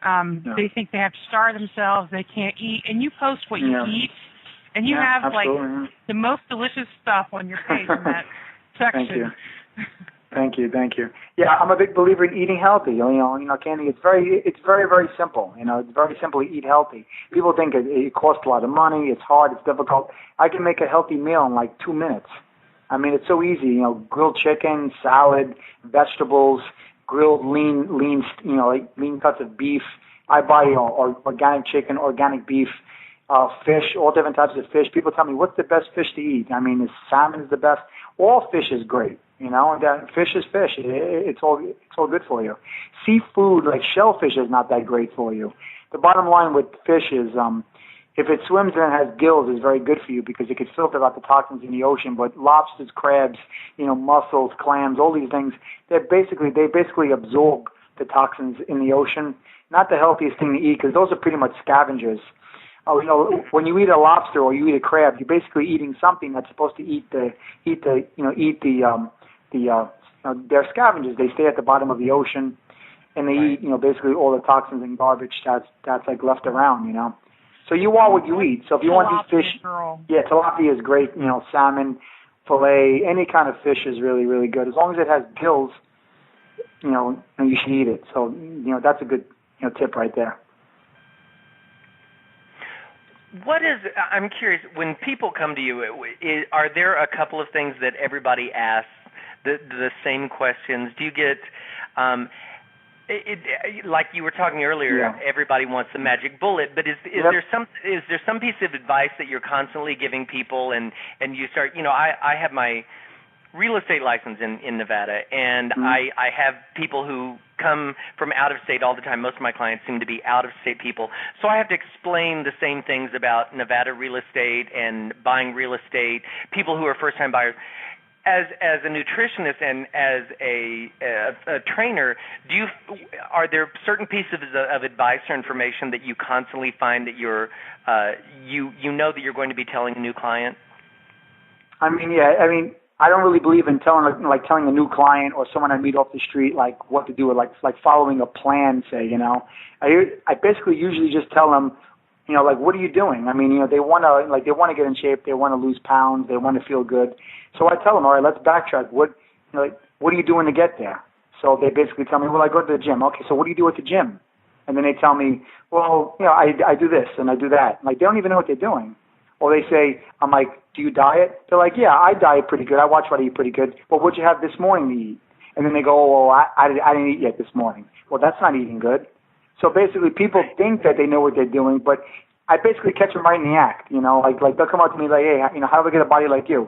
they think they have to starve themselves, they can't eat, and you post what you eat, and you have like the most delicious stuff on your page in that section. Thank you. Yeah, I'm a big believer in eating healthy. You know, Candi, it's very, very simple. You know, it's very simple to eat healthy. People think it costs a lot of money. It's hard. It's difficult. I can make a healthy meal in like 2 minutes. I mean, it's so easy. You know, grilled chicken, salad, vegetables, grilled lean, like lean cuts of beef. I buy organic chicken, organic beef, fish, all different types of fish. People tell me, what's the best fish to eat? I mean, salmon is the best. All fish is great. You know, fish is fish. It's all good for you. Seafood, like shellfish, is not that great for you. The bottom line with fish is, if it swims and has gills, it's very good for you because it can filter out the toxins in the ocean. But lobsters, crabs, mussels, clams, all these things, they basically absorb the toxins in the ocean. Not the healthiest thing to eat because those are pretty much scavengers. When you eat a lobster or you eat a crab, you're basically eating something that's supposed to eat they're scavengers. They stay at the bottom of the ocean, and they eat, basically all the toxins and garbage that's like left around, So you are what you eat. So if you want to eat fish, tilapia is great. Salmon, fillet, any kind of fish is really, really good. As long as it has gills, you should eat it. So, that's a good, tip right there. I'm curious, when people come to you, are there a couple of things that everybody asks, the same questions? Do you get, like you were talking earlier, everybody wants the magic bullet, but is there some piece of advice that you're constantly giving people and you start, I have my real estate license in Nevada, and I have people who come from out of state all the time. Most of my clients seem to be out of state people, so I have to explain the same things about Nevada real estate and buying real estate. People who are first time buyers. As a nutritionist and as a trainer, are there certain pieces of advice or information that you constantly find that you're you know that you're going to be telling a new client? I don't really believe in telling a new client or someone I meet off the street like what to do, or like following a plan. I basically usually just tell them, what are you doing? They want to get in shape, they want to lose pounds, they want to feel good. So I tell them, all right, let's backtrack. What are you doing to get there? So they basically tell me, well, I go to the gym. Okay, so what do you do at the gym? And then they tell me, well, I do this and I do that. They don't even know what they're doing. Or they say, I'm like, do you diet? They're like, yeah, I diet pretty good. I watch what I eat pretty good. Well, what'd you have this morning to eat? And then they go, oh, well, I didn't eat yet this morning. Well, that's not eating good. So basically people think that they know what they're doing, but I basically catch them right in the act. Like they'll come up to me like, hey, how do I get a body like you?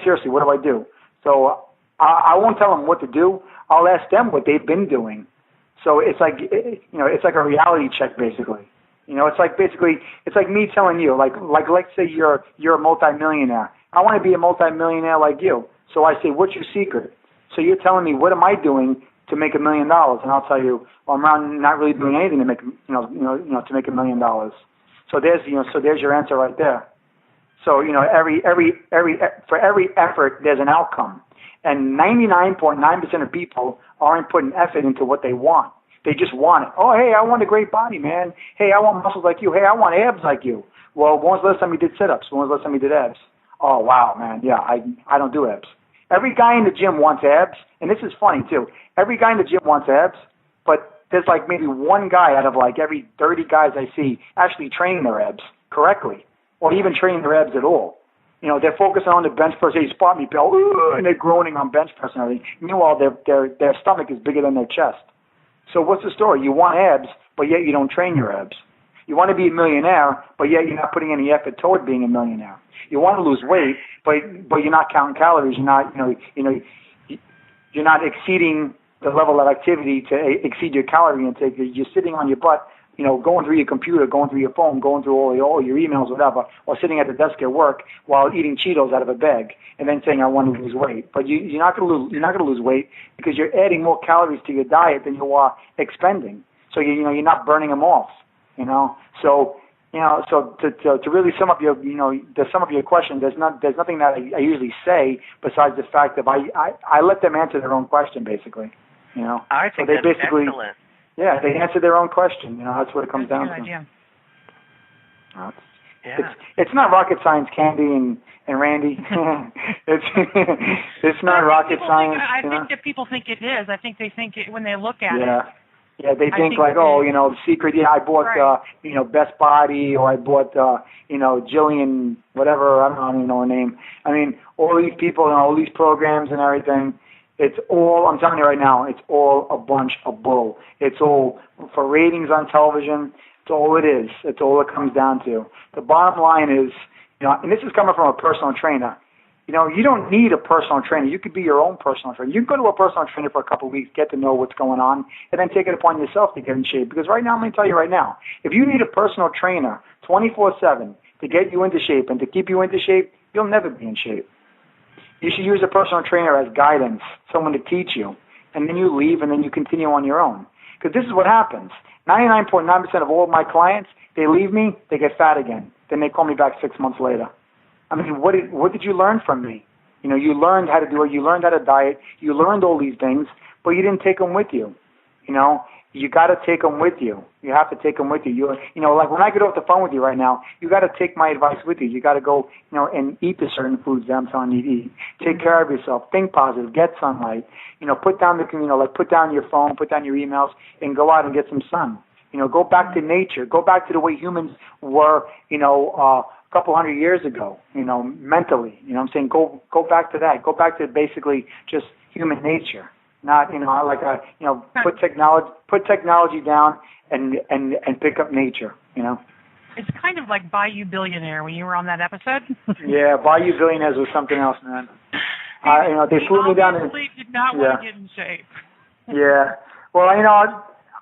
Seriously, what do I do? So I won't tell them what to do. I'll ask them what they've been doing. So it's like, it's like a reality check basically. It's like me telling you, like let's say you're a multimillionaire. I want to be a multimillionaire like you. So I say, what's your secret? So you're telling me, what am I doing to make $1 million? And I'll tell you, well, I'm not really doing anything to make, to make $1 million. So there's your answer right there. So, for every effort, there's an outcome. And 99.9% of people aren't putting effort into what they want. They just want it. Oh, hey, I want a great body, man. Hey, I want muscles like you. Hey, I want abs like you. Well, when was the last time you did sit-ups? When was the last time you did abs? Oh, wow, man. Yeah, I don't do abs. Every guy in the gym wants abs, and this is funny, too. Every guy in the gym wants abs, but there's like maybe one guy out of like every 30 guys I see actually training their abs correctly, or even training their abs at all. They're focusing on the bench press. They spot me, Bill, and they're groaning on bench press and everything. Meanwhile, their stomach is bigger than their chest. So what's the story? You want abs, but yet you don't train your abs. You want to be a millionaire, but yet you're not putting any effort toward being a millionaire. You want to lose weight, but you're not counting calories. You're not, you're not exceeding the level of activity to exceed your calorie intake. You're sitting on your butt, going through your computer, going through your phone, going through all your emails, whatever, or sitting at the desk at work while eating Cheetos out of a bag, and then saying I want to lose weight. But you're not going to lose weight because you're adding more calories to your diet than you are expending. So you're not burning them off. So So to really sum up your question, there's nothing that I usually say besides the fact that I let them answer their own question, basically. I think so they that's basically, excellent. Yeah, they answer their own question. That's what it comes down to. Idea. It's not rocket science, Candi and Randy. it's not rocket science. I think that people think it is. I think they think it when they look at it. Yeah, they think like, the secret. Yeah, I bought, Best Body, or I bought, Jillian, whatever. I don't even know her name. I mean, all these people and all these programs and everything. It's all, I'm telling you right now, it's all a bunch of bull. It's all for ratings on television. It's all it is. It's all it comes down to. The bottom line is, and this is coming from a personal trainer. You don't need a personal trainer. You could be your own personal trainer. You can go to a personal trainer for a couple of weeks, get to know what's going on, and then take it upon yourself to get in shape. Because right now, I'm going to tell you right now, if you need a personal trainer 24/7 to get you into shape and to keep you into shape, you'll never be in shape. You should use a personal trainer as guidance, someone to teach you, and then you leave and then you continue on your own. Because this is what happens. 99.9% of all of my clients, they leave me, they get fat again. Then they call me back 6 months later. I mean, what did you learn from me? You learned how to do it. You learned how to diet. You learned all these things, but you didn't take them with you. You got to take them with you. You have to take them with you. Like when I get off the phone with you right now, you got to take my advice with you. You got to go, and eat the certain foods that I'm telling you to eat. Take care of yourself. Think positive. Get sunlight. Put down put down your phone, put down your emails, and go out and get some sun. Go back to nature. Go back to the way humans were, a couple hundred years ago, mentally. I'm saying go back to that. Go back to basically just human nature. Not, put technology down and pick up nature, It's kind of like Bayou Billionaire when you were on that episode. Yeah, Bayou Billionaires was something else, man. They flew me down and did not want to get in shape. Yeah. Well,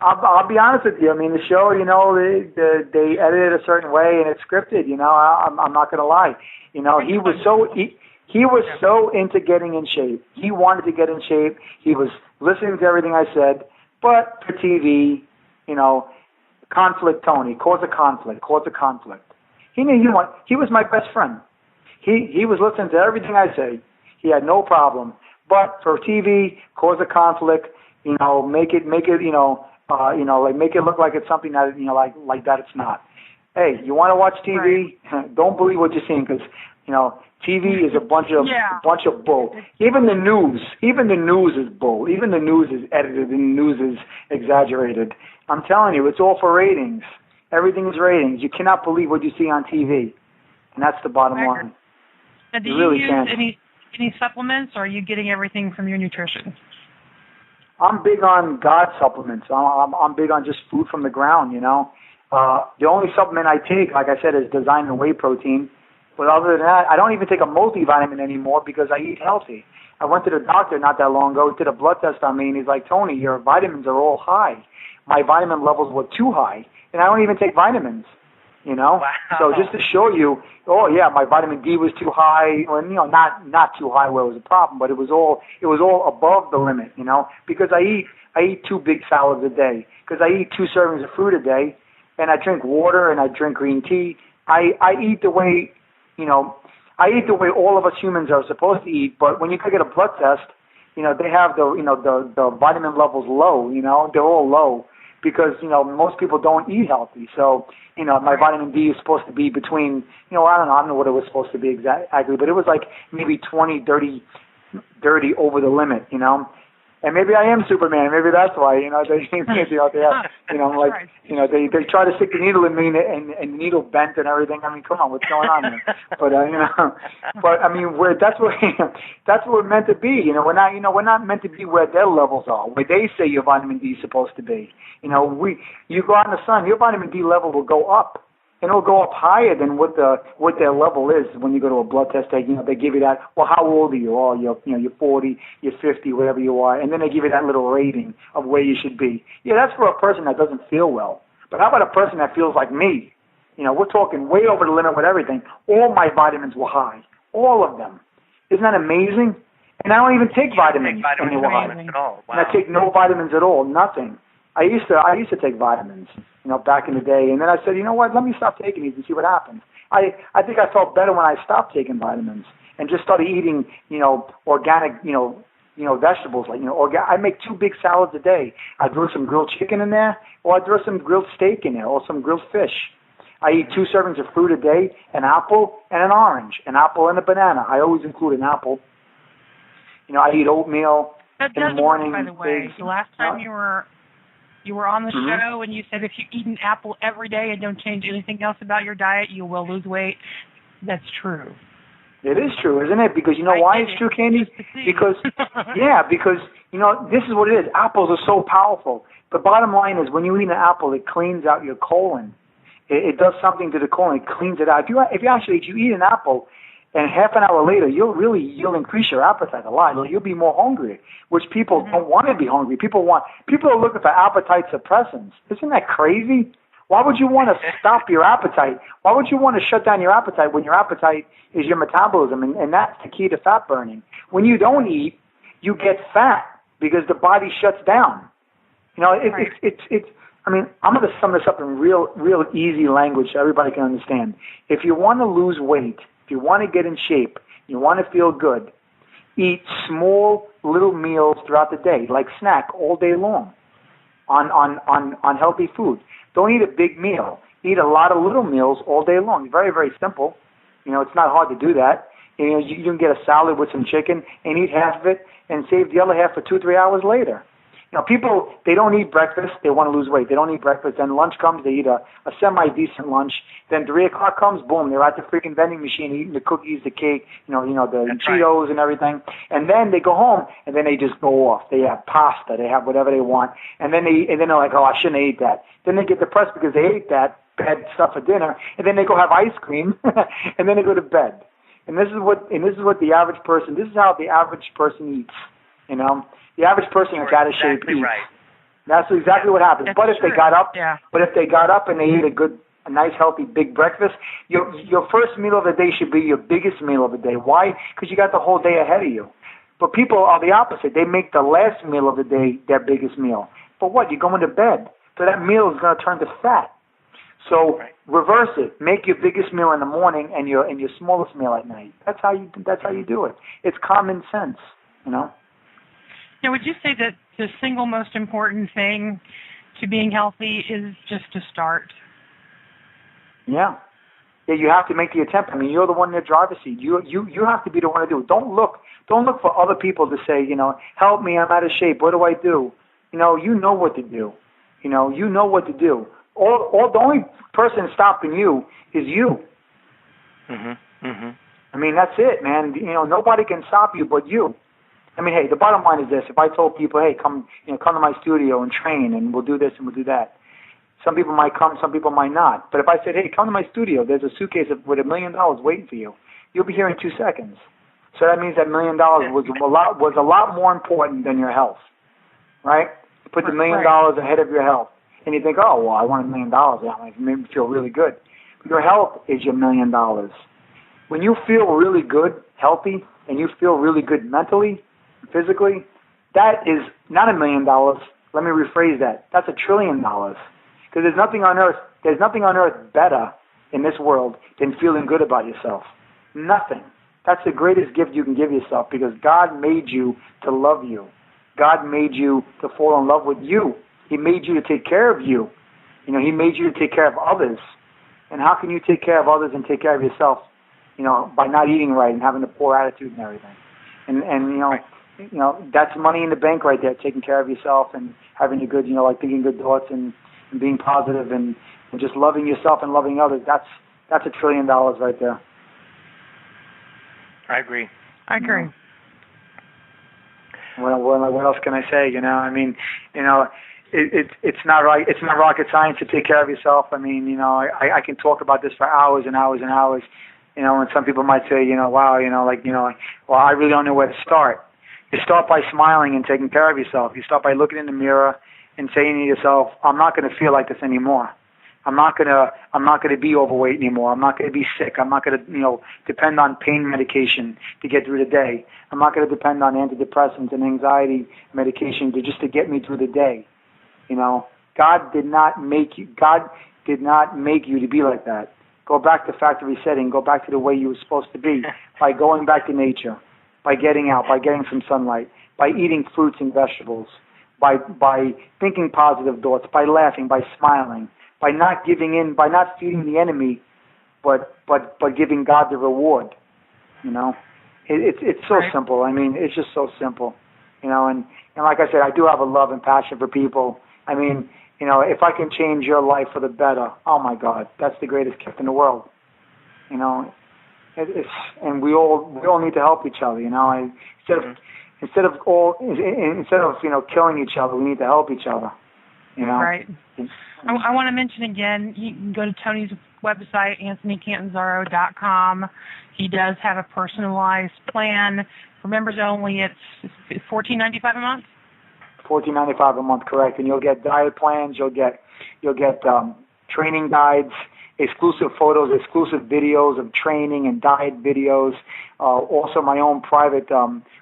I'll be honest with you. I mean, the show, they edit it a certain way and it's scripted. I'm not going to lie. He was so into getting in shape. He wanted to get in shape. He was listening to everything I said. But for TV, conflict, Tony, cause a conflict. He knew he was my best friend. He was listening to everything I say. He had no problem. But for TV, cause a conflict. Make it make it look like it's something that like that it's not. Hey, you want to watch TV? Right. Don't believe what you're seeing because TV is a bunch of bull. Even the news is bull. Even the news is edited and the news is exaggerated. I'm telling you, it's all for ratings. Everything is ratings. You cannot believe what you see on TV, and that's the bottom line. Now, do you use any supplements, or are you getting everything from your nutrition? I'm big on God supplements. I'm big on just food from the ground. The only supplement I take, like I said, is designer whey protein. But other than that, I don't even take a multivitamin anymore because I eat healthy. I went to the doctor not that long ago, did a blood test on me, and he's like, Tony, your vitamins are all high. My vitamin levels were too high, and I don't even take vitamins, Wow. So just to show you, my vitamin D was too high, or, not too high where it was a problem, but it was all above the limit, because I eat 2 big salads a day, because I eat 2 servings of fruit a day, and I drink water, and I drink green tea. I eat the way, I eat the way all of us humans are supposed to eat, but when you go get a blood test, they have the vitamin levels low, they're all low because, most people don't eat healthy. So, my vitamin D is supposed to be between, I don't know what it was supposed to be exactly, but it was like maybe 20, 30 over the limit, And maybe I am Superman. Maybe that's why, they try to stick the needle in me and the needle bent and everything. I mean, come on, what's going on there? But but I mean, that's what we're meant to be. We're not meant to be where their levels are, where they say your vitamin D is supposed to be. You go out in the sun, your vitamin D level will go up. And it'll go up higher than what their level is when you go to a blood test. They give you that. Well, how old are you? Oh, you're 40, you're 50, whatever you are, and then they give you that little rating of where you should be. Yeah, that's for a person that doesn't feel well. But how about a person that feels like me? We're talking way over the limit with everything. All my vitamins were high, all of them. Isn't that amazing? And I don't even take vitamins at all. Wow. And I take no vitamins at all, nothing. I used to take vitamins. back in the day. And then I said, you know what, let me stop taking these and see what happens. I think I felt better when I stopped taking vitamins and just started eating, organic, vegetables. Like, I make 2 big salads a day. I throw some grilled chicken in there, or I throw some grilled steak in there, or some grilled fish. I eat 2 servings of fruit a day, an apple and an orange, an apple and a banana. I always include an apple. I eat oatmeal in the morning. By the way, the last time you were on the show and you said if you eat an apple every day and don't change anything else about your diet, you will lose weight. That's true. It is true, isn't it? Because why it's true, Candi? Because this is what it is. Apples are so powerful. The bottom line is when you eat an apple, it cleans out your colon. It does something to the colon. It cleans it out. If you eat an apple, and half an hour later, you'll increase your appetite a lot. You'll be more hungry, which people don't want to be hungry. People are looking for appetite suppressants. Isn't that crazy? Why would you want to stop your appetite? Why would you want to shut down your appetite when your appetite is your metabolism? And that's the key to fat burning. When you don't eat, you get fat because the body shuts down. I'm going to sum this up in real easy language so everybody can understand. If you want to lose weight, if you want to get in shape, you want to feel good, eat small little meals throughout the day, like snack all day long on healthy food. Don't eat a big meal. Eat a lot of little meals all day long. It's very, very simple. It's not hard to do that. You can get a salad with some chicken and eat half of it and save the other half for 2-3 hours later. People, they don't eat breakfast. They want to lose weight. They don't eat breakfast. Then lunch comes. They eat a semi-decent lunch. Then 3 o'clock comes. Boom, they're at the freaking vending machine eating the cookies, the cake, the Cheetos and everything. And then they go home and then they just go off. They have pasta. They have whatever they want. And then they're like, oh, I shouldn't have ate that. Then they get depressed because they ate that bad stuff for dinner. And then they go have ice cream. And then they go to bed. And this is what the average person. This is how the average person eats. The average person is out of shape eats. Right. That's exactly what happens. But if they got up, and they ate a nice, healthy, big breakfast, your first meal of the day should be your biggest meal of the day. Why? Because you got the whole day ahead of you. But people are the opposite. They make the last meal of the day their biggest meal. For what? You're going to bed. So that meal is going to turn to fat. So reverse it. Make your biggest meal in the morning and your smallest meal at night. That's how you do it. It's common sense, Now, would you say that the single most important thing to being healthy is just to start? Yeah, you have to make the attempt. You're the one in the driver's seat. You have to be the one to do it. Don't look for other people to say, help me, I'm out of shape. What do I do? You know what to do. You know what to do. The only person stopping you is you. That's it, man. Nobody can stop you but you. Hey, the bottom line is this. If I told people, hey, come to my studio and train, and we'll do this and we'll do that, some people might come, some people might not. But if I said, hey, come to my studio, there's a suitcase with $1 million waiting for you, you'll be here in 2 seconds. So that means that $1 million was a lot more important than your health, right? Put the $1 million ahead of your health. And you think, oh, well, I want $1 million. It made me feel really good. But your health is your $1 million. When you feel really good, healthy, and you feel really good mentally, physically, that is not $1 million. Let me rephrase that. That's $1 trillion. Because there's nothing on earth better in this world than feeling good about yourself. Nothing. That's the greatest gift you can give yourself because God made you to love you. God made you to fall in love with you. He made you to take care of you. He made you to take care of others. And how can you take care of others and take care of yourself, by not eating right and having a poor attitude and everything? And that's money in the bank right there, taking care of yourself and having a good, thinking good thoughts and being positive and just loving yourself and loving others. That's $1 trillion right there. I agree. What else can I say? It's not right. It's not rocket science to take care of yourself. I can talk about this for hours and hours and hours. And some people might say, wow, well, I really don't know where to start. You start by smiling and taking care of yourself. You start by looking in the mirror and saying to yourself, I'm not going to feel like this anymore. I'm not going to be overweight anymore. I'm not going to be sick. I'm not going to, depend on pain medication to get through the day. I'm not going to depend on antidepressants and anxiety medication to get me through the day. God did not make you. God did not make you to be like that. Go back to factory setting. Go back to the way you were supposed to be by going back to nature, by getting out, by getting some sunlight, by eating fruits and vegetables, by thinking positive thoughts, by laughing, by smiling, by not giving in, by not feeding the enemy, but giving God the reward. You know, it's so simple. I mean, it's just so simple. You know, and like I said, I do have a love and passion for people. I mean, you know, if I can change your life for the better, oh my God, that's the greatest gift in the world. You know, and we all need to help each other. You know, instead of killing each other, we need to help each other. You know, right. I want to mention again, you can go to Tony's website, AnthonyCatanzaro.com. He does have a personalized plan for members only. It's $14.95 a month. $14.95 a month, correct. And you'll get diet plans. You'll get training guides, exclusive photos, exclusive videos of training and diet videos. Also, my own private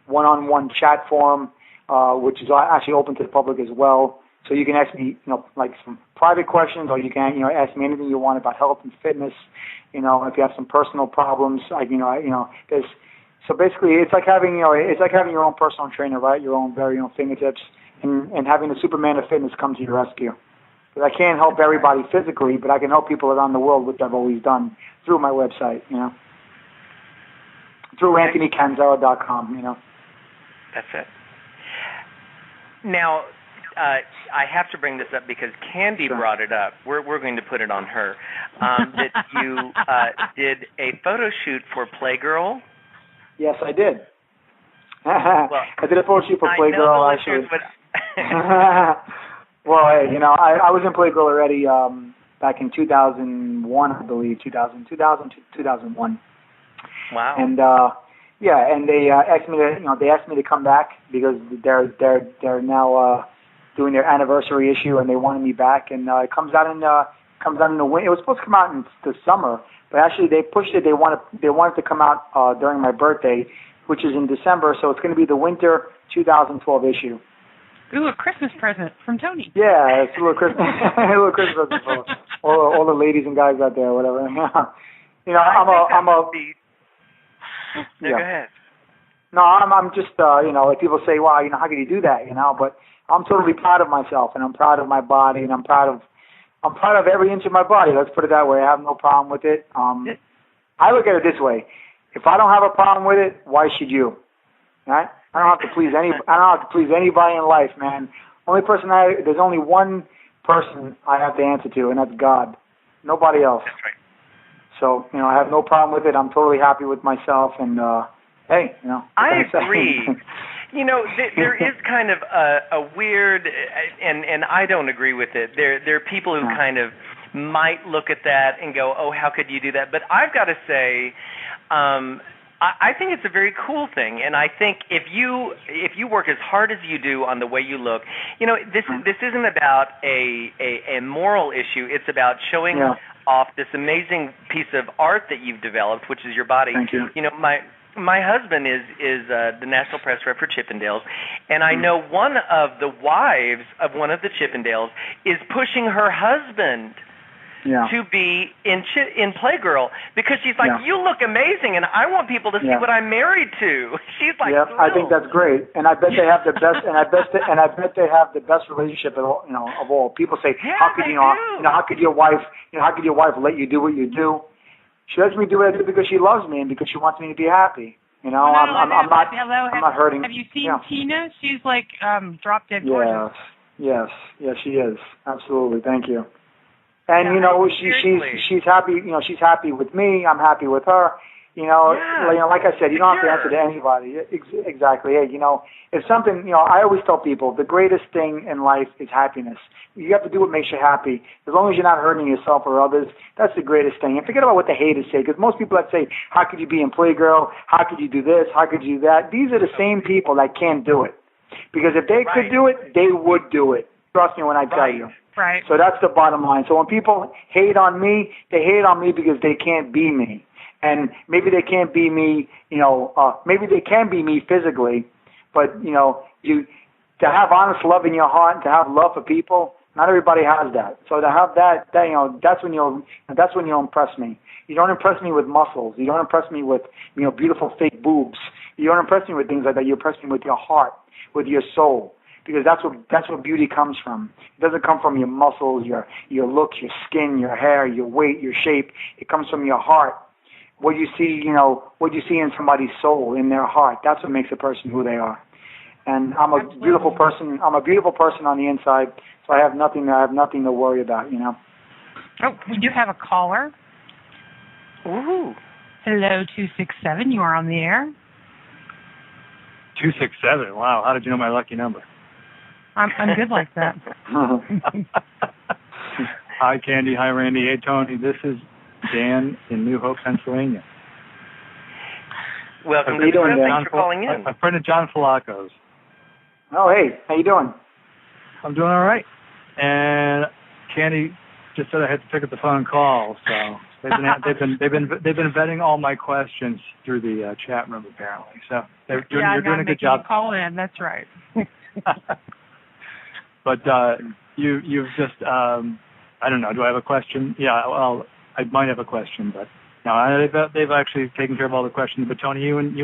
one-on-one chat forum, which is actually open to the public as well. So you can ask me, like some private questions, or you can, ask me anything you want about health and fitness. If you have some personal problems, there's. So basically, it's like having, it's like having your own personal trainer, right? Your own very own fingertips, and having the Superman of fitness come to your rescue. Because I can't help everybody physically, but I can help people around the world, which I've always done through my website, through AnthonyCatanzaro.com, That's it. Now, I have to bring this up because Candi brought it up. We're going to put it on her. That you did a photo shoot for Playgirl. Yes, I did. Well, I did a photo shoot for Playgirl. Actually. Well, hey, I was in Playgirl already back in 2001, I believe, 2001. Wow. And and they asked me to come back because they're now doing their anniversary issue, and they wanted me back. And it comes out in the winter. It was supposed to come out in the summer, but actually they pushed it. They wanted to come out during my birthday, which is in December. So it's going to be the winter 2012 issue. Ooh, a Christmas present from Tony. Yeah, it's a little Christmas, present for all the ladies and guys out there, whatever. I'm a. Go ahead. No, I'm just like people say, wow, how can you do that, But I'm totally proud of myself, and I'm proud of my body, and I'm proud of every inch of my body. Let's put it that way. I have no problem with it. I look at it this way: if I don't have a problem with it, why should you? Right? I don't have to please anybody in life, man. There's only one person I have to answer to, and that's God. Nobody else. That's right. So, I have no problem with it. I'm totally happy with myself, and hey, I agree. There is kind of a weird, and I don't agree with it. There are people who kind of might look at that and go, oh, how could you do that? But I've got to say, I think it's a very cool thing, and I think if you work as hard as you do on the way you look, this isn't about a moral issue. It's about showing off this amazing piece of art that you've developed, which is your body. Thank you. My husband is the national press rep for Chippendales, and I know one of the wives of one of the Chippendales is pushing her husband to be in Playgirl because she's like, you look amazing, and I want people to see what I'm married to. She's like, I think that's great, and I bet they have the best, and I bet they have the best relationship of all. People say, how could your wife let you do what you do? She lets me do what I do because she loves me and because she wants me to be happy. I'm not hurting. Have you seen Tina? She's like drop dead gorgeous. Yes, she is. Absolutely. Thank you. And she's happy. She's happy with me. I'm happy with her. Like I said, you don't have to answer to anybody. Exactly. Hey, if something, I always tell people the greatest thing in life is happiness. You have to do what makes you happy. As long as you're not hurting yourself or others, that's the greatest thing. And forget about what the haters say, because most people that say, how could you be in Playgirl? How could you do this? How could you do that? These are the same people that can't do it. Because if they could do it, they would do it. Trust me when I tell you. Right. So that's the bottom line. So when people hate on me, they hate on me because they can't be me. And maybe they can't be me, maybe they can be me physically, but, to have honest love in your heart and to have love for people, Not everybody has that. So to have that that's when you'll impress me. You don't impress me with muscles. You don't impress me with beautiful fake boobs. You don't impress me with things like that. You impress me with your heart, with your soul, because that's what beauty comes from. It doesn't come from your muscles, your looks, your skin, your hair, your weight, your shape. It comes from your heart. What you see in somebody's soul, in their heart. That's what makes a person who they are. And I'm a beautiful person. I'm a beautiful person on the inside, so I have nothing to worry about. Oh, we do have a caller. Ooh. Hello, 267. You are on the air. 267. Wow. How did you know my lucky number? I'm good like that. Hi, Candi. Hi, Randy. Hey, Tony. This is Dan in New Hope, Pennsylvania. Welcome to the show. Thanks for calling in. A friend of John Falaco's. Oh, hey. How you doing? I'm doing all right. And Candi just said I had to pick up the phone and call, so they've been vetting all my questions through the chat room apparently. So you're doing a good job. Call in. That's right. But you've just I don't know. Do I have a question? Yeah. Well, I might have a question, but no. They've actually taken care of all the questions. But Tony, you and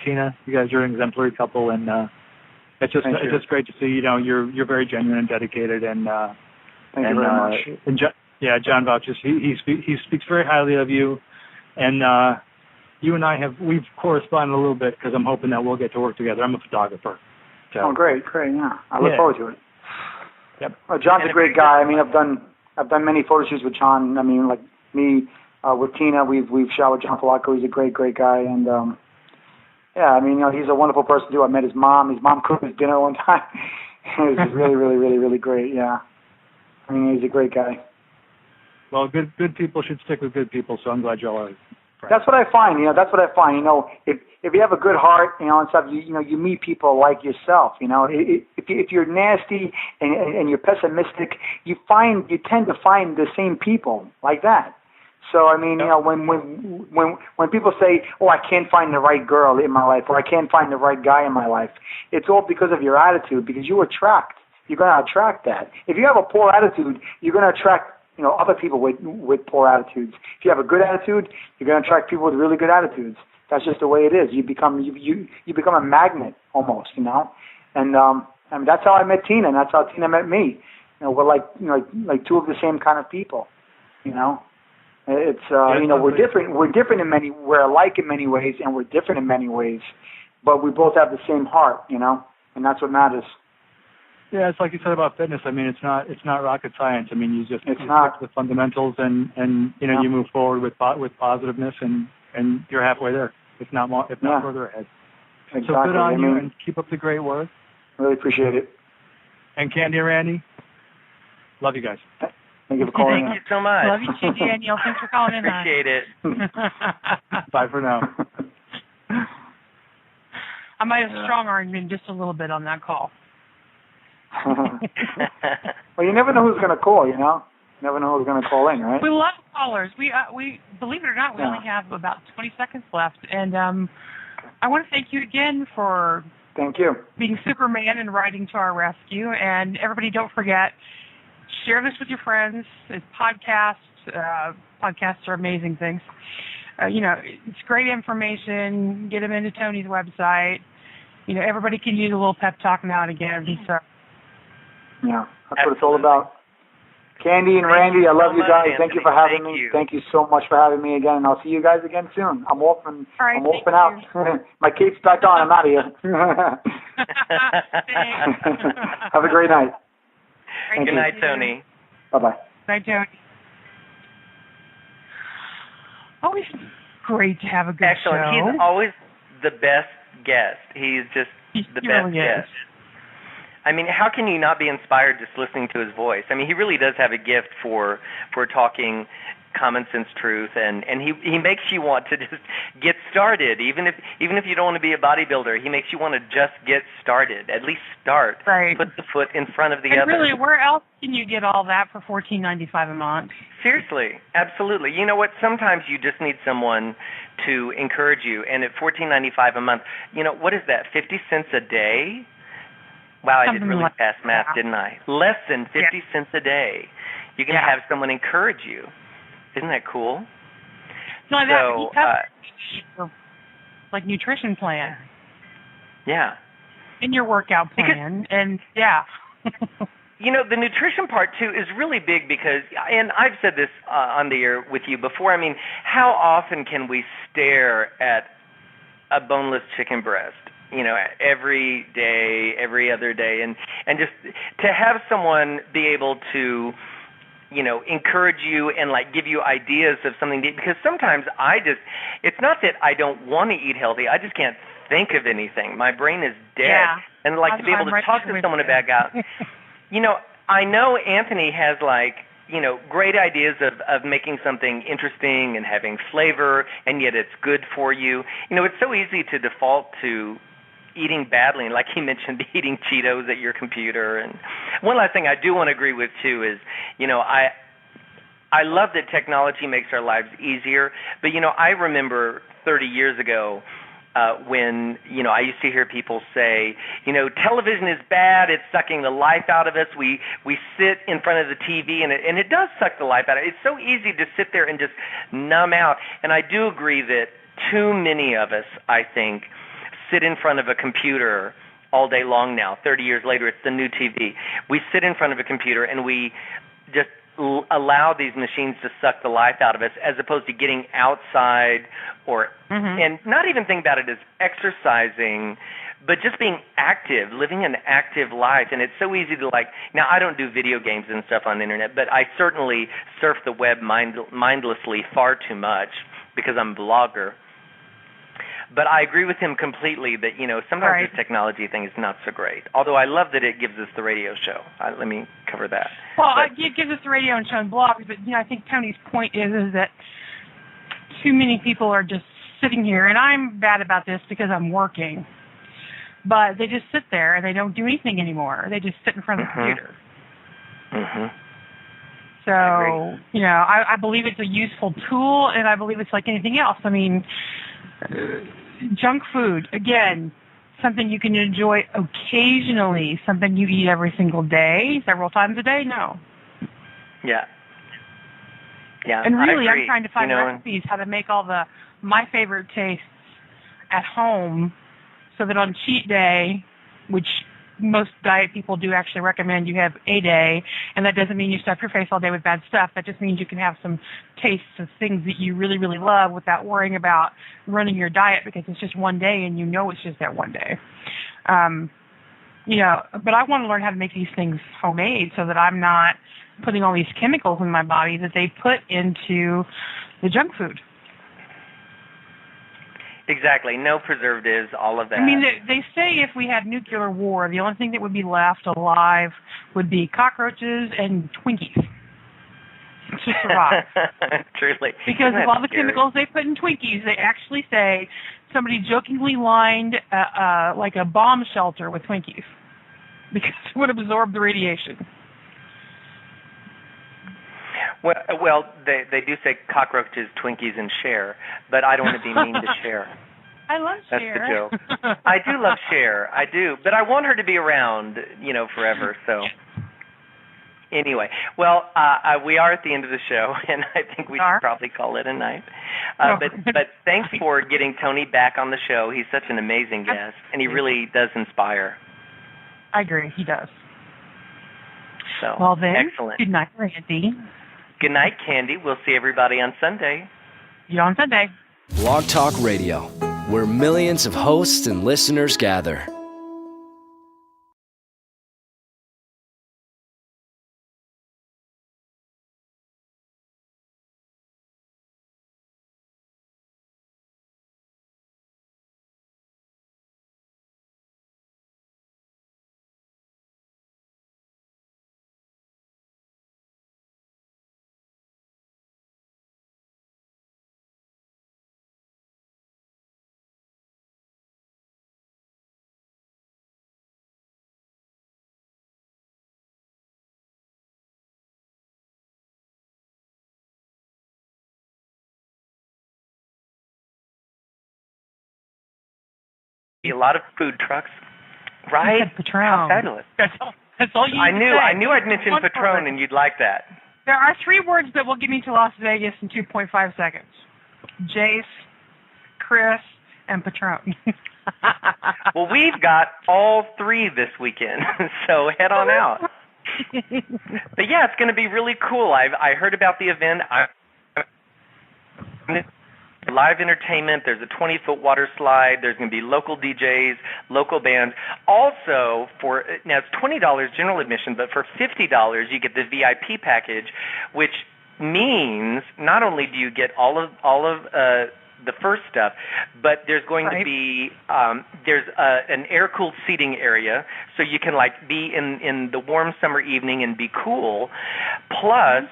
Tina, you guys are an exemplary couple, and it's just great to see. You're very genuine and dedicated, and thank you very much. And John vouches. He speaks very highly of you, and you and we've corresponded a little bit because I'm hoping that we'll get to work together. I'm a photographer. So. Oh, great, yeah. I look forward to it. Yep. Well, John's a great guy. I mean, I've done many photo shoots with John. I mean, like me with Tina, we've shot with John Falaco. He's a great guy, and yeah, I mean, he's a wonderful person too. I met his mom. His mom cooked his dinner one time. It was really great. Yeah, I mean, he's a great guy. Well, good people should stick with good people. So I'm glad y'all are friends. That's what I find. That's what I find. If you have a good heart, and stuff, you meet people like yourself. If you're nasty and you're pessimistic, you tend to find the same people like that. So I mean, when people say, "Oh, I can't find the right girl in my life," or "I can't find the right guy in my life," it's all because of your attitude. Because you're going to attract that. If you have a poor attitude, you're going to attract other people with poor attitudes. If you have a good attitude, you're going to attract people with really good attitudes. That's just the way it is. You become a magnet almost, And I mean, that's how I met Tina, and that's how Tina met me. We're like two of the same kind of people. It's we're different. We're different in many. We're alike in many ways, and we're different in many ways. But we both have the same heart, and that's what matters. Yeah, it's like you said about fitness. I mean, it's not rocket science. I mean, you just stick to the fundamentals, and you move forward with positiveness, and you're halfway there, if not further ahead. Exactly. So good on you, and keep up the great work. Really appreciate it. And Candi and Randy, love you guys. Thank you for calling. Thank you so much. Love you too, Daniel. Thanks for calling in. Appreciate it. Bye for now. I might have strong-armed him just a little bit on that call. Well, you never know who's going to call, You never know who's going to call in, right? We love callers. We believe it or not, we only have about 20 seconds left, and I want to thank you again for being Superman and riding to our rescue. And everybody, don't forget, share this with your friends. It's podcasts. Podcasts are amazing things. It's great information. Get them into Tony's website. Everybody can use a little pep talk now and again. So. Yeah, that's what it's all about. Candi and Randy, I love you guys. Thank you for having me. Thank you so much for having me again, and I'll see you guys again soon. I'm off and out. My cape's back on. I'm out of here. Have a great night. Good night, Tony. Bye-bye. Night, Tony. Always great to have a good show. Excellent. He's always the best guest. He's just the best guest. I mean, how can you not be inspired just listening to his voice? I mean, he really does have a gift for talking common sense truth, and he makes you want to just get started. Even if you don't want to be a bodybuilder, he makes you want to just get started. At least start. Right. Put the foot in front of the other. other. Really, where else can you get all that for $14.95 a month? Seriously, absolutely. You know what? Sometimes you just need someone to encourage you, and at $14.95 a month, what is that? 50 cents a day? Wow, I did Something really like fast math, that. didn't I? Less than 50 cents a day. You can have someone encourage you. Isn't that cool? Not So, that, like nutrition plan. Yeah. In your workout plan, and the nutrition part too is really big because, and I've said this on the air with you before, I mean, how often can we stare at a boneless chicken breast, every day, every other day, and just to have someone be able to, encourage you and like give you ideas of something to eat, because sometimes it's not that I don't want to eat healthy, I just can't think of anything. My brain is dead. Yeah. And like to be able to talk to someone about I know Anthony has great ideas of making something interesting and having flavor, and yet it's good for you. It's so easy to default to eating badly, and like he mentioned, eating Cheetos at your computer. And one last thing I do want to agree with too is, I love that technology makes our lives easier, but I remember 30 years ago when I used to hear people say, television is bad, it's sucking the life out of us. We sit in front of the TV and it does suck the life out of us. It's so easy to sit there and just numb out. And I do agree that too many of us, I think, sit in front of a computer all day long now. 30 years later, it's the new TV. We sit in front of a computer and we just allow these machines to suck the life out of us, as opposed to getting outside and not even think about it as exercising, but just being active, living an active life. And it's so easy to now I don't do video games and stuff on the internet, but I certainly surf the web mindlessly far too much because I'm a blogger. But I agree with him completely that, sometimes this technology thing is not so great. Although I love that it gives us the radio show. Let me cover that. Well, it gives us the radio and show and blogs, but I think Tony's point is that too many people are just sitting here, and I'm bad about this because I'm working, but they just sit there and they don't do anything anymore. They just sit in front of the computer. So, I believe it's a useful tool, and I believe it's like anything else. I mean, junk food, again, something you can enjoy occasionally, something you eat every single day, several times a day, no. Yeah. Yeah, and really, I agree. I'm trying to find recipes how to make all my favorite tastes at home, so that on cheat day, which most diet people do actually recommend you have a day, and that doesn't mean you stuff your face all day with bad stuff. That just means you can have some tastes of things that you really, really love without worrying about running your diet, because it's just one day and it's just that one day. But I want to learn how to make these things homemade so that I'm not putting all these chemicals in my body that they put into the junk food. Exactly. No preservatives, all of that. I mean, they say if we had nuclear war, the only thing that would be left alive would be cockroaches and Twinkies to survive. Truly. Because of all the chemicals they put in Twinkies, they actually say somebody jokingly lined like a bomb shelter with Twinkies because it would absorb the radiation. Well, they do say cockroaches, Twinkies, and Cher, but I don't want to be mean to Cher. I love Cher. That's the joke. I do love Cher. I do, but I want her to be around, forever. So anyway, well, we are at the end of the show, and I think we should probably call it a night. But thanks for getting Tony back on the show. He's such an amazing guest, and he really does inspire. I agree. He does. So, well then, excellent. Good night, Randy. Good night, Candi. We'll see everybody on Sunday. See you on Sunday. Blog Talk Radio, where millions of hosts and listeners gather. A lot of food trucks. Right? You said Patron. Fabulous. That's all you need to say. I knew I'd mention One Patron, word. and you'd like that. There are 3 words that will get me to Las Vegas in 2.5 seconds. Jace, Chris, and Patron. Well, we've got all 3 this weekend, so head on out. But yeah, it's going to be really cool. I heard about the event. Live entertainment. There's a 20-foot water slide. There's going to be local DJs, local bands. Also, now it's $20 general admission, but for $50 you get the VIP package, which means not only do you get all of the first stuff, but there's going to be there's an air-cooled seating area, so you can like be in the warm summer evening and be cool. Plus,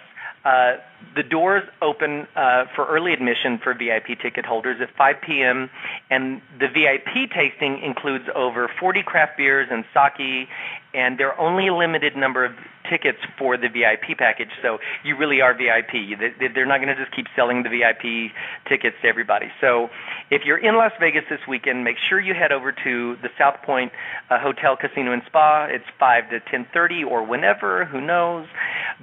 the doors open for early admission for VIP ticket holders at 5 p.m., and the VIP tasting includes over 40 craft beers and sake, and there are only a limited number of tickets for the VIP package, so you really are VIP. They're not going to just keep selling the VIP tickets to everybody. So if you're in Las Vegas this weekend, make sure you head over to the South Point Hotel, Casino, and Spa. It's 5 to 10:30 or whenever, who knows.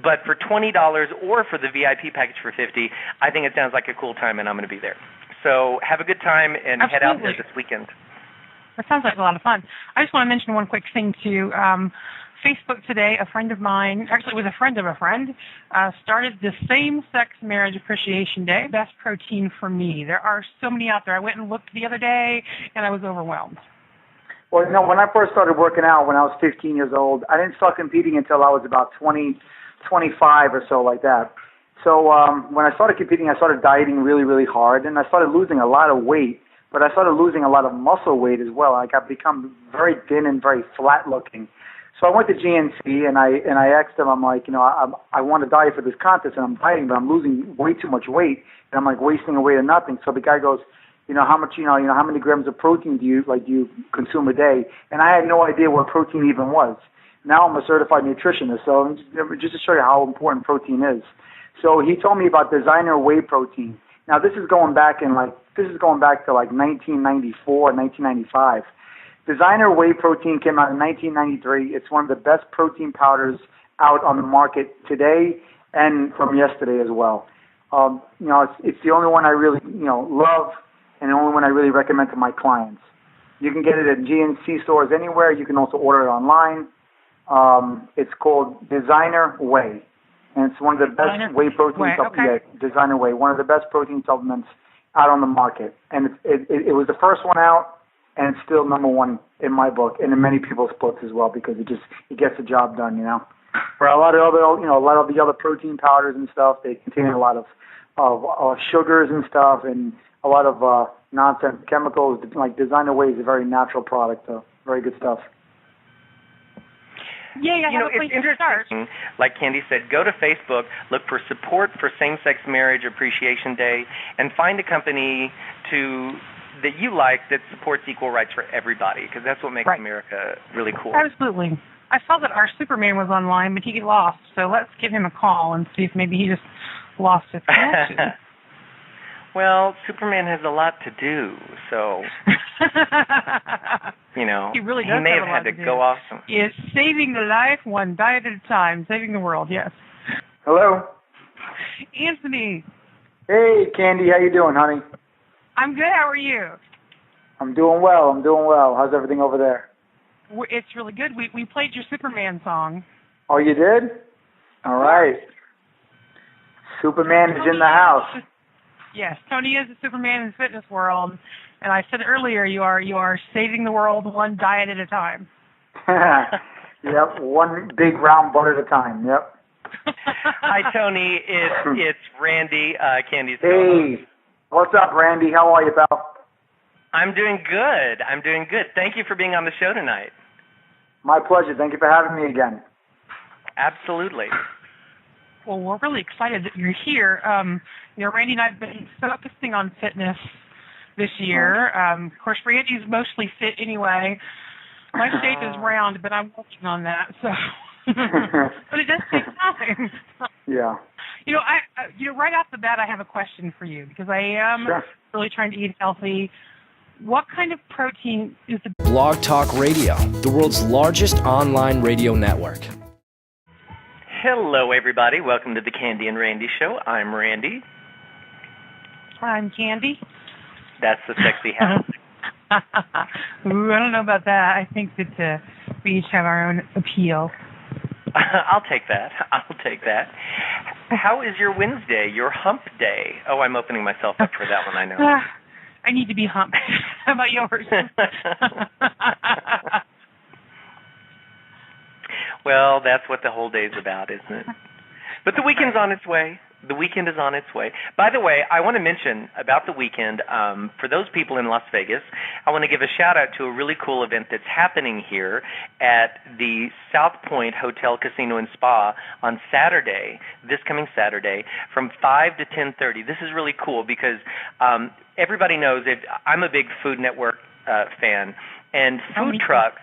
But for $20 or for the VIP package for $50, I think it sounds like a cool time, and I'm going to be there. So have a good time and Absolutely. Head out there this weekend. That sounds like a lot of fun. I just want to mention one quick thing too. Facebook today, a friend of mine, actually it was a friend of a friend, started the Same-Sex Marriage Appreciation Day. Best protein for me. There are so many out there. I went and looked the other day, and I was overwhelmed. Well, when I first started working out when I was 15 years old, I didn't start competing until I was about 20, 25 or so like that. So when I started competing, I started dieting really, really hard, and I started losing a lot of weight, but I started losing a lot of muscle weight as well. Like I've become very thin and very flat looking. So I went to GNC and I asked them, I'm like, I want to diet for this contest and I'm dieting, but I'm losing way too much weight and I'm like wasting away to nothing. So the guy goes, how much, how many grams of protein do you consume a day? And I had no idea what protein even was. Now I'm a certified nutritionist, so just to show you how important protein is. So he told me about designer whey protein. Now this is going back to like 1994, 1995. Designer whey protein came out in 1993. It's one of the best protein powders out on the market today and from yesterday as well. It's the only one I really, love and the only one I really recommend to my clients. You can get it at GNC stores anywhere. You can also order it online. It's called Designer Whey, and it's one of the best whey protein supplements. Okay. Designer Whey, one of the best protein supplements out on the market, and it was the first one out. And it's still number one in my book and in many people's books as well because it gets the job done, For a lot of the other protein powders and stuff, they contain a lot of sugars and stuff and a lot of nonsense chemicals. Like Designer Whey is a very natural product, so very good stuff. Yeah, it's interesting. Like Candi said, go to Facebook, look for support for Same-Sex Marriage Appreciation Day, and find a company that you like that supports equal rights for everybody, because that's what makes America really cool. Absolutely. I saw that our Superman was online, but he lost, so let's give him a call and see if maybe he just lost his connection. Well, Superman has a lot to do, so, he really does. He may have had to go off. Is saving the life one diet at a time, saving the world, yes. Hello. Anthony. Hey, Candi, how you doing, honey? I'm good. How are you? I'm doing well. How's everything over there? It's really good. We played your Superman song. Oh, you did? All right. Superman is in the house. Yes, Tony is a Superman in the fitness world, and I said earlier you are saving the world one diet at a time. Yep, one big round butt at a time. Yep. Hi, Tony. It's Randy. Candi's. Hey. What's up, Randy? How are you, pal? I'm doing good. Thank you for being on the show tonight. My pleasure. Thank you for having me again. Absolutely. Well, we're really excited that you're here. Randy and I have been focusing on fitness this year. Of course, Randy's mostly fit anyway. My shape is round, but I'm working on that. So, but it does take time. Yeah. Right off the bat, I have a question for you because I am really trying to eat healthy. what kind of protein is the Blog Talk Radio, the world's largest online radio network. Hello, everybody. Welcome to the Candi and Randy Show. I'm Randy. I'm Candi? That's the sexy hat. Ooh, I don't know about that. I think that we each have our own appeal. I'll take that. How is your Wednesday, your hump day? Oh, I'm opening myself up for that one, I know. I need to be humped. How about yours? Well, that's what the whole day's about, isn't it? But the weekend's on its way. The weekend is on its way. By the way, I want to mention about the weekend, for those people in Las Vegas, I want to give a shout-out to a really cool event that's happening here at the South Point Hotel, Casino, and Spa on Saturday, this coming Saturday, from 5 to 10:30. This is really cool because everybody knows that I'm a big Food Network fan, and food trucks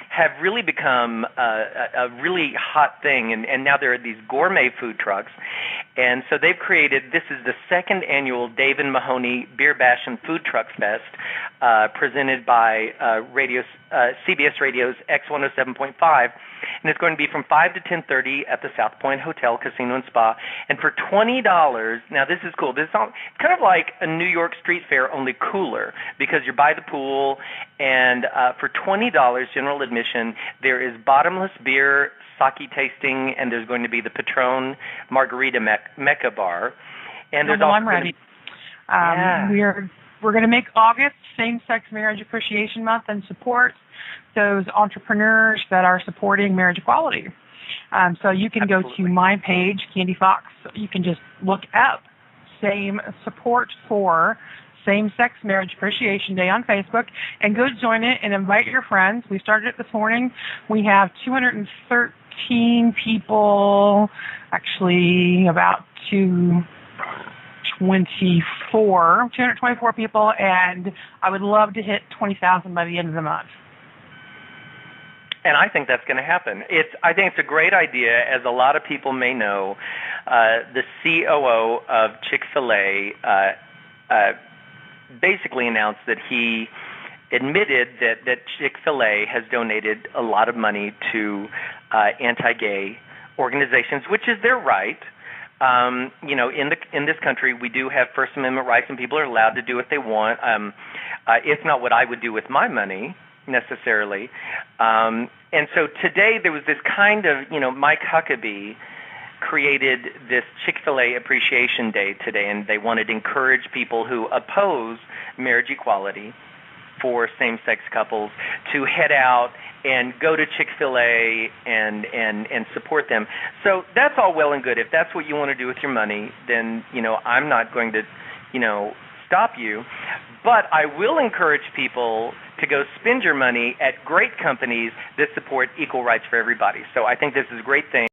have really become a really hot thing, and now there are these gourmet food trucks. And so they've created, this is the second annual Dave and Mahoney Beer Bash and Food Truck Fest, presented by CBS Radio's X107.5, and it's going to be from 5 to 10:30 at the South Point Hotel, Casino, and Spa. And for $20, now this is cool. It's kind of like a New York street fair, only cooler, because you're by the pool, and for $20 general admission, there is bottomless beer, sake tasting, and there's going to be the Patron Margarita Mecca Bar. And there's I'm ready. We're going to make August Same-Sex Marriage Appreciation Month and support those entrepreneurs that are supporting marriage equality. So you can go to my page, Candy Fox. You can just look up support for Same-Sex Marriage Appreciation Day on Facebook and go join it and invite your friends. We started it this morning. We have 213 people, actually about 224 people, and I would love to hit 20,000 by the end of the month. And I think that's going to happen. I think it's a great idea. As a lot of people may know, the COO of Chick-fil-A basically announced that he admitted that Chick-fil-A has donated a lot of money to anti-gay organizations, which is their right. In this country, we do have First Amendment rights, and people are allowed to do what they want. It's not what I would do with my money necessarily. And so today there was this kind of, Mike Huckabee created this Chick-fil-A Appreciation Day today, and they wanted to encourage people who oppose marriage equality for same-sex couples to head out and go to Chick-fil-A and support them. So that's all well and good. If that's what you want to do with your money, then, I'm not going to, stop you. But I will encourage people to go spend your money at great companies that support equal rights for everybody. So I think this is a great thing.